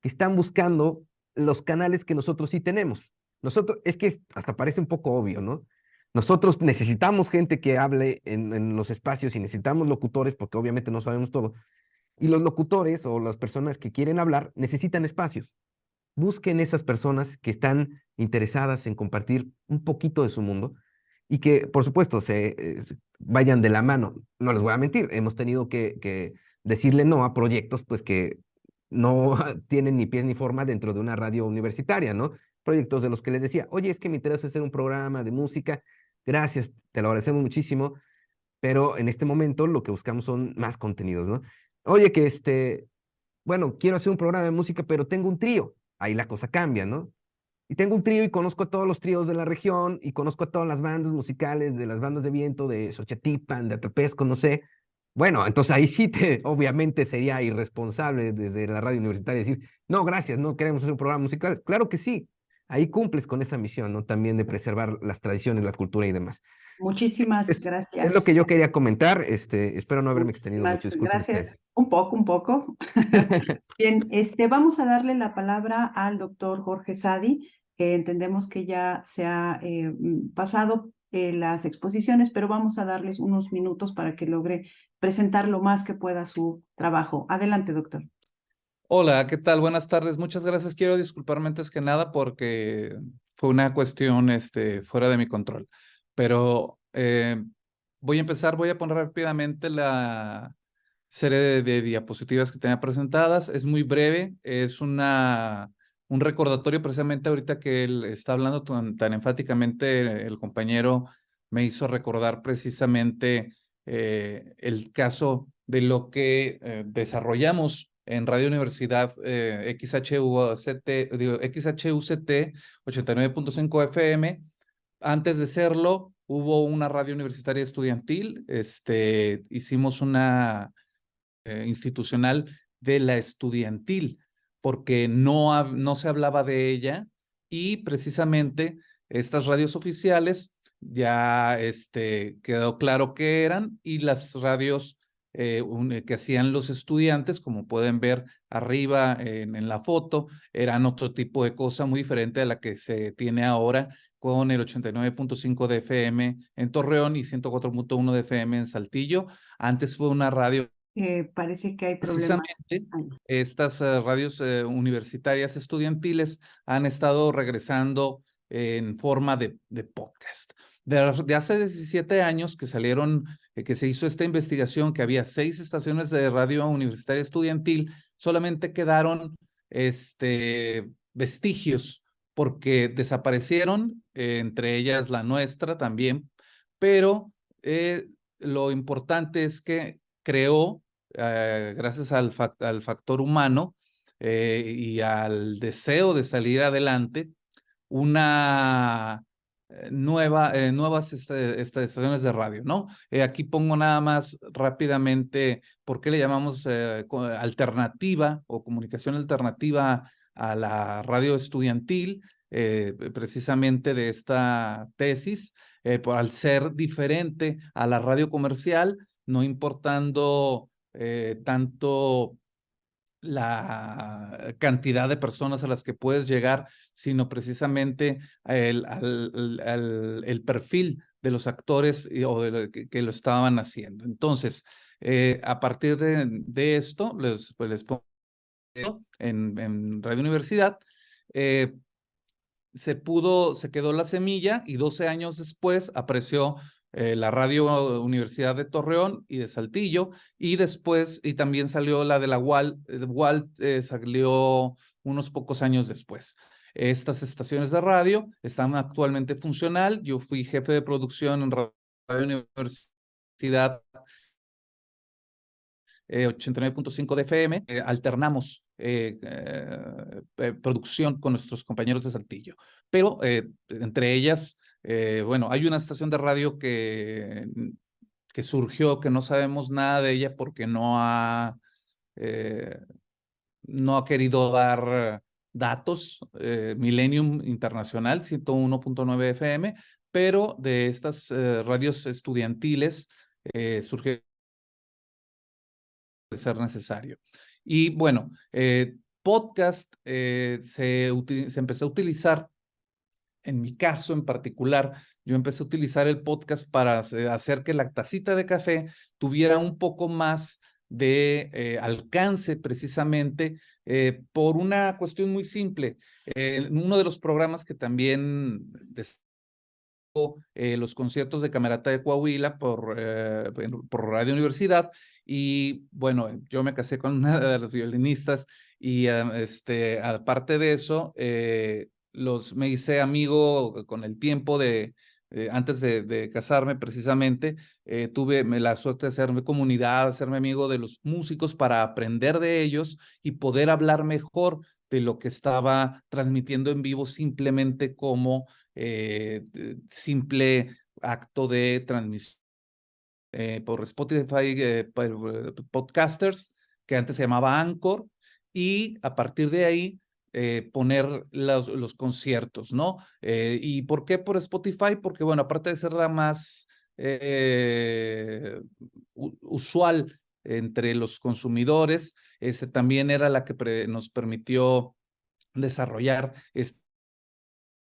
que están buscando los canales que nosotros sí tenemos. Nosotros, es que hasta parece un poco obvio, ¿no? Nosotros necesitamos gente que hable en los espacios y necesitamos locutores porque obviamente no sabemos todo. Y los locutores o las personas que quieren hablar necesitan espacios. Busquen esas personas que están interesadas en compartir un poquito de su mundo y que, por supuesto, se vayan de la mano. No les voy a mentir, hemos tenido que decirle no a proyectos pues que no tienen ni pies ni forma dentro de una radio universitaria, ¿no? Proyectos de los que les decía, oye, es que me interesa hacer un programa de música, gracias, te lo agradecemos muchísimo, pero en este momento lo que buscamos son más contenidos, ¿no? Oye, que bueno, quiero hacer un programa de música, pero tengo un trío, ahí la cosa cambia, ¿no? Y tengo un trío y conozco a todos los tríos de la región y conozco a todas las bandas musicales, de las bandas de viento, de Xochatipan, de Atrapesco, no sé. Bueno, entonces ahí sí obviamente sería irresponsable desde la radio universitaria decir, no, gracias, no queremos hacer un programa musical. Claro que sí, ahí cumples con esa misión, ¿no? También de preservar las tradiciones, la cultura y demás. Muchísimas Es lo que gracias. yo quería comentar, espero no haberme extendido Muchísimas mucho, disculpen gracias. ustedes. Un poco. Bien, vamos a darle la palabra al doctor Jorge Sadi, que entendemos que ya se ha pasado las exposiciones, pero vamos a darles unos minutos para que logre presentar lo más que pueda su trabajo. Adelante, doctor. Hola, ¿qué tal? Buenas tardes. Muchas gracias. Quiero disculparme antes que nada porque fue una cuestión fuera de mi control. Pero voy a empezar, voy a poner rápidamente la serie de diapositivas que tenía presentadas. Es muy breve, es un recordatorio precisamente ahorita que él está hablando tan enfáticamente, el compañero me hizo recordar precisamente el caso de lo que desarrollamos en Radio Universidad XHUCT 89.5 FM. Antes de serlo, hubo una radio universitaria estudiantil. Hicimos una institucional de la estudiantil, porque no se hablaba de ella y precisamente estas radios oficiales ya quedó claro que eran, y las radios que hacían los estudiantes, como pueden ver arriba en la foto, eran otro tipo de cosa muy diferente a la que se tiene ahora con el 89.5 de FM en Torreón y 104.1 de FM en Saltillo. Antes fue una radio. Parece que hay problemas. Precisamente, estas radios universitarias estudiantiles han estado regresando en forma de podcast. De hace 17 años que salieron, que se hizo esta investigación, que había 6 estaciones de radio universitaria estudiantil, solamente quedaron vestigios porque desaparecieron, entre ellas la nuestra también, pero lo importante es que creó, gracias al factor humano y al deseo de salir adelante, una nuevas estaciones de radio, ¿no? Aquí pongo nada más rápidamente por qué le llamamos alternativa o comunicación alternativa a la radio estudiantil, precisamente de esta tesis, al ser diferente a la radio comercial, no importando tanto la cantidad de personas a las que puedes llegar, sino precisamente el perfil de los actores o de que lo estaban haciendo. Entonces, a partir de esto, pues les pongo en Radio Universidad, se quedó la semilla y 12 años después apareció la Radio Universidad de Torreón y de Saltillo, y después, y también salió la de la WAL salió unos pocos años después. Estas estaciones de radio están actualmente funcional. Yo fui jefe de producción en Radio Universidad 89.5 de FM, alternamos producción con nuestros compañeros de Saltillo, pero entre ellas, bueno, hay una estación de radio que surgió, que no sabemos nada de ella porque no ha querido dar datos, Millennium Internacional 101.9 FM, pero de estas radios estudiantiles surgió ser necesario. Y bueno, podcast se empezó a utilizar, en mi caso en particular, yo empecé a utilizar el podcast para hacer que la tacita de café tuviera un poco más de alcance, precisamente por una cuestión muy simple. Uno de los programas que también los conciertos de Camerata de Coahuila por Radio Universidad, Y bueno, yo me casé con una de las violinistas y aparte de eso, me hice amigo con el tiempo antes de casarme precisamente, tuve la suerte de hacerme comunidad, hacerme amigo de los músicos para aprender de ellos y poder hablar mejor de lo que estaba transmitiendo en vivo simplemente como simple acto de transmisión por Spotify, Podcasters, que antes se llamaba Anchor, y a partir de ahí poner los conciertos, ¿no? ¿Y por qué por Spotify? Porque, bueno, aparte de ser la más usual entre los consumidores, también era la que nos permitió desarrollar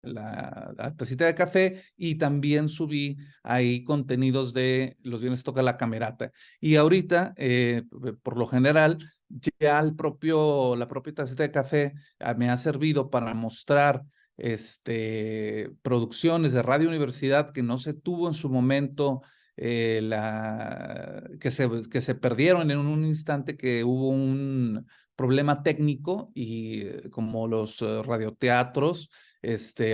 la tacita de café, y también subí ahí contenidos de Los Viernes Toca la Camerata. Y ahorita, por lo general, ya la propia tacita de café me ha servido para mostrar producciones de Radio Universidad que no se tuvo en su momento, que se perdieron en un instante que hubo un problema técnico, y como los radioteatros,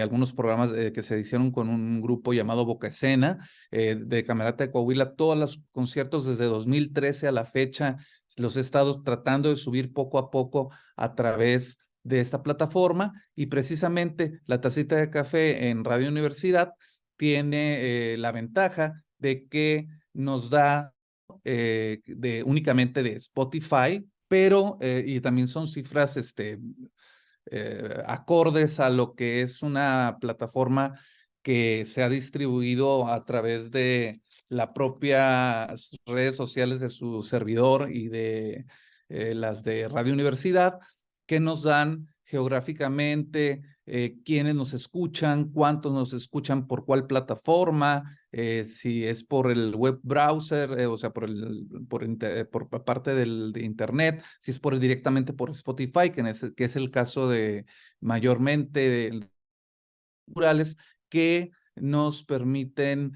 algunos programas que se hicieron con un grupo llamado Boca Escena, de Camerata de Coahuila, todos los conciertos desde 2013 a la fecha los he estado tratando de subir poco a poco a través de esta plataforma, y precisamente la tacita de café en Radio Universidad tiene la ventaja de que nos da únicamente de Spotify, pero y también son cifras acordes a lo que es una plataforma que se ha distribuido a través de las propias redes sociales de su servidor y de las de Radio Universidad, que nos dan geográficamente quiénes nos escuchan, cuántos nos escuchan, por cuál plataforma, si es por el web browser, o sea, por parte de internet, si es directamente por Spotify, que es el caso de mayormente de culturales, que nos permiten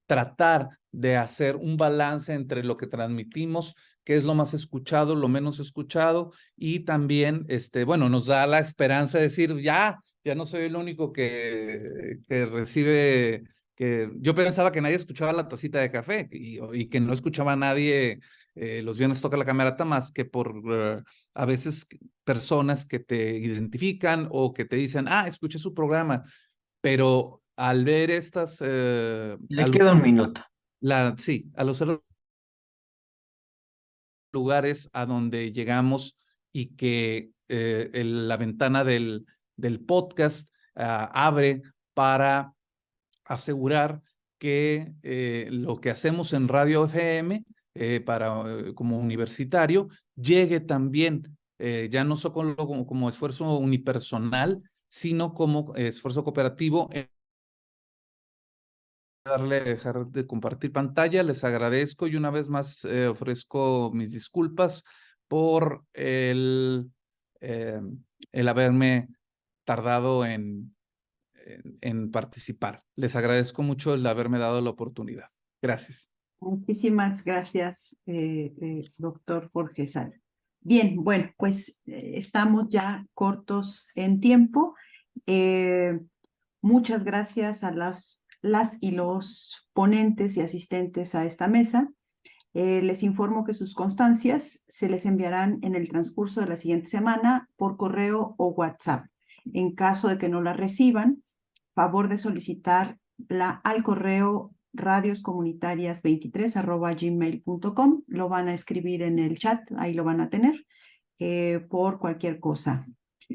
tratar de hacer un balance entre lo que transmitimos, qué es lo más escuchado, lo menos escuchado, y también, bueno, nos da la esperanza de decir, ya no soy el único que recibe, que yo pensaba que nadie escuchaba la tacita de café, y que no escuchaba a nadie Los Viernes Toca la Camerata, más que por a veces personas que te identifican o que te dicen, escuché su programa, pero al ver estas... Le queda un minuto. Sí, a los lugares a donde llegamos, y que la ventana del podcast abre para asegurar que lo que hacemos en Radio FM como universitario llegue también, ya no solo como esfuerzo unipersonal, sino como esfuerzo cooperativo. Dejar de compartir pantalla, les agradezco, y una vez más ofrezco mis disculpas por el haberme tardado en participar. Les agradezco mucho el haberme dado la oportunidad. Gracias. Muchísimas gracias, doctor Jorge Sal. Bien, bueno, pues estamos ya cortos en tiempo. Muchas gracias a las y los ponentes y asistentes a esta mesa. Les informo que sus constancias se les enviarán en el transcurso de la siguiente semana por correo o WhatsApp. En caso de que no la reciban, favor de solicitarla al correo radioscomunitarias23@gmail.com. Lo van a escribir en el chat, ahí lo van a tener, por cualquier cosa.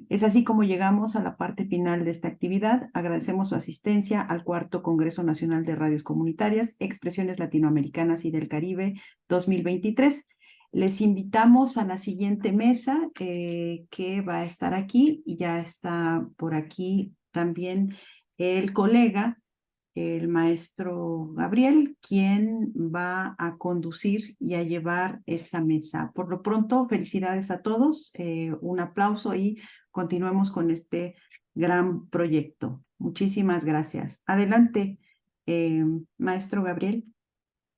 Es así como llegamos a la parte final de esta actividad. Agradecemos su asistencia al Cuarto Congreso Nacional de Radios Comunitarias, Expresiones Latinoamericanas y del Caribe 2023. Les invitamos a la siguiente mesa que va a estar aquí, y ya está por aquí también el colega, el maestro Gabriel, quien va a conducir y a llevar esta mesa. Por lo pronto, felicidades a todos, un aplauso, y continuemos con este gran proyecto. Muchísimas gracias. Adelante, maestro Gabriel.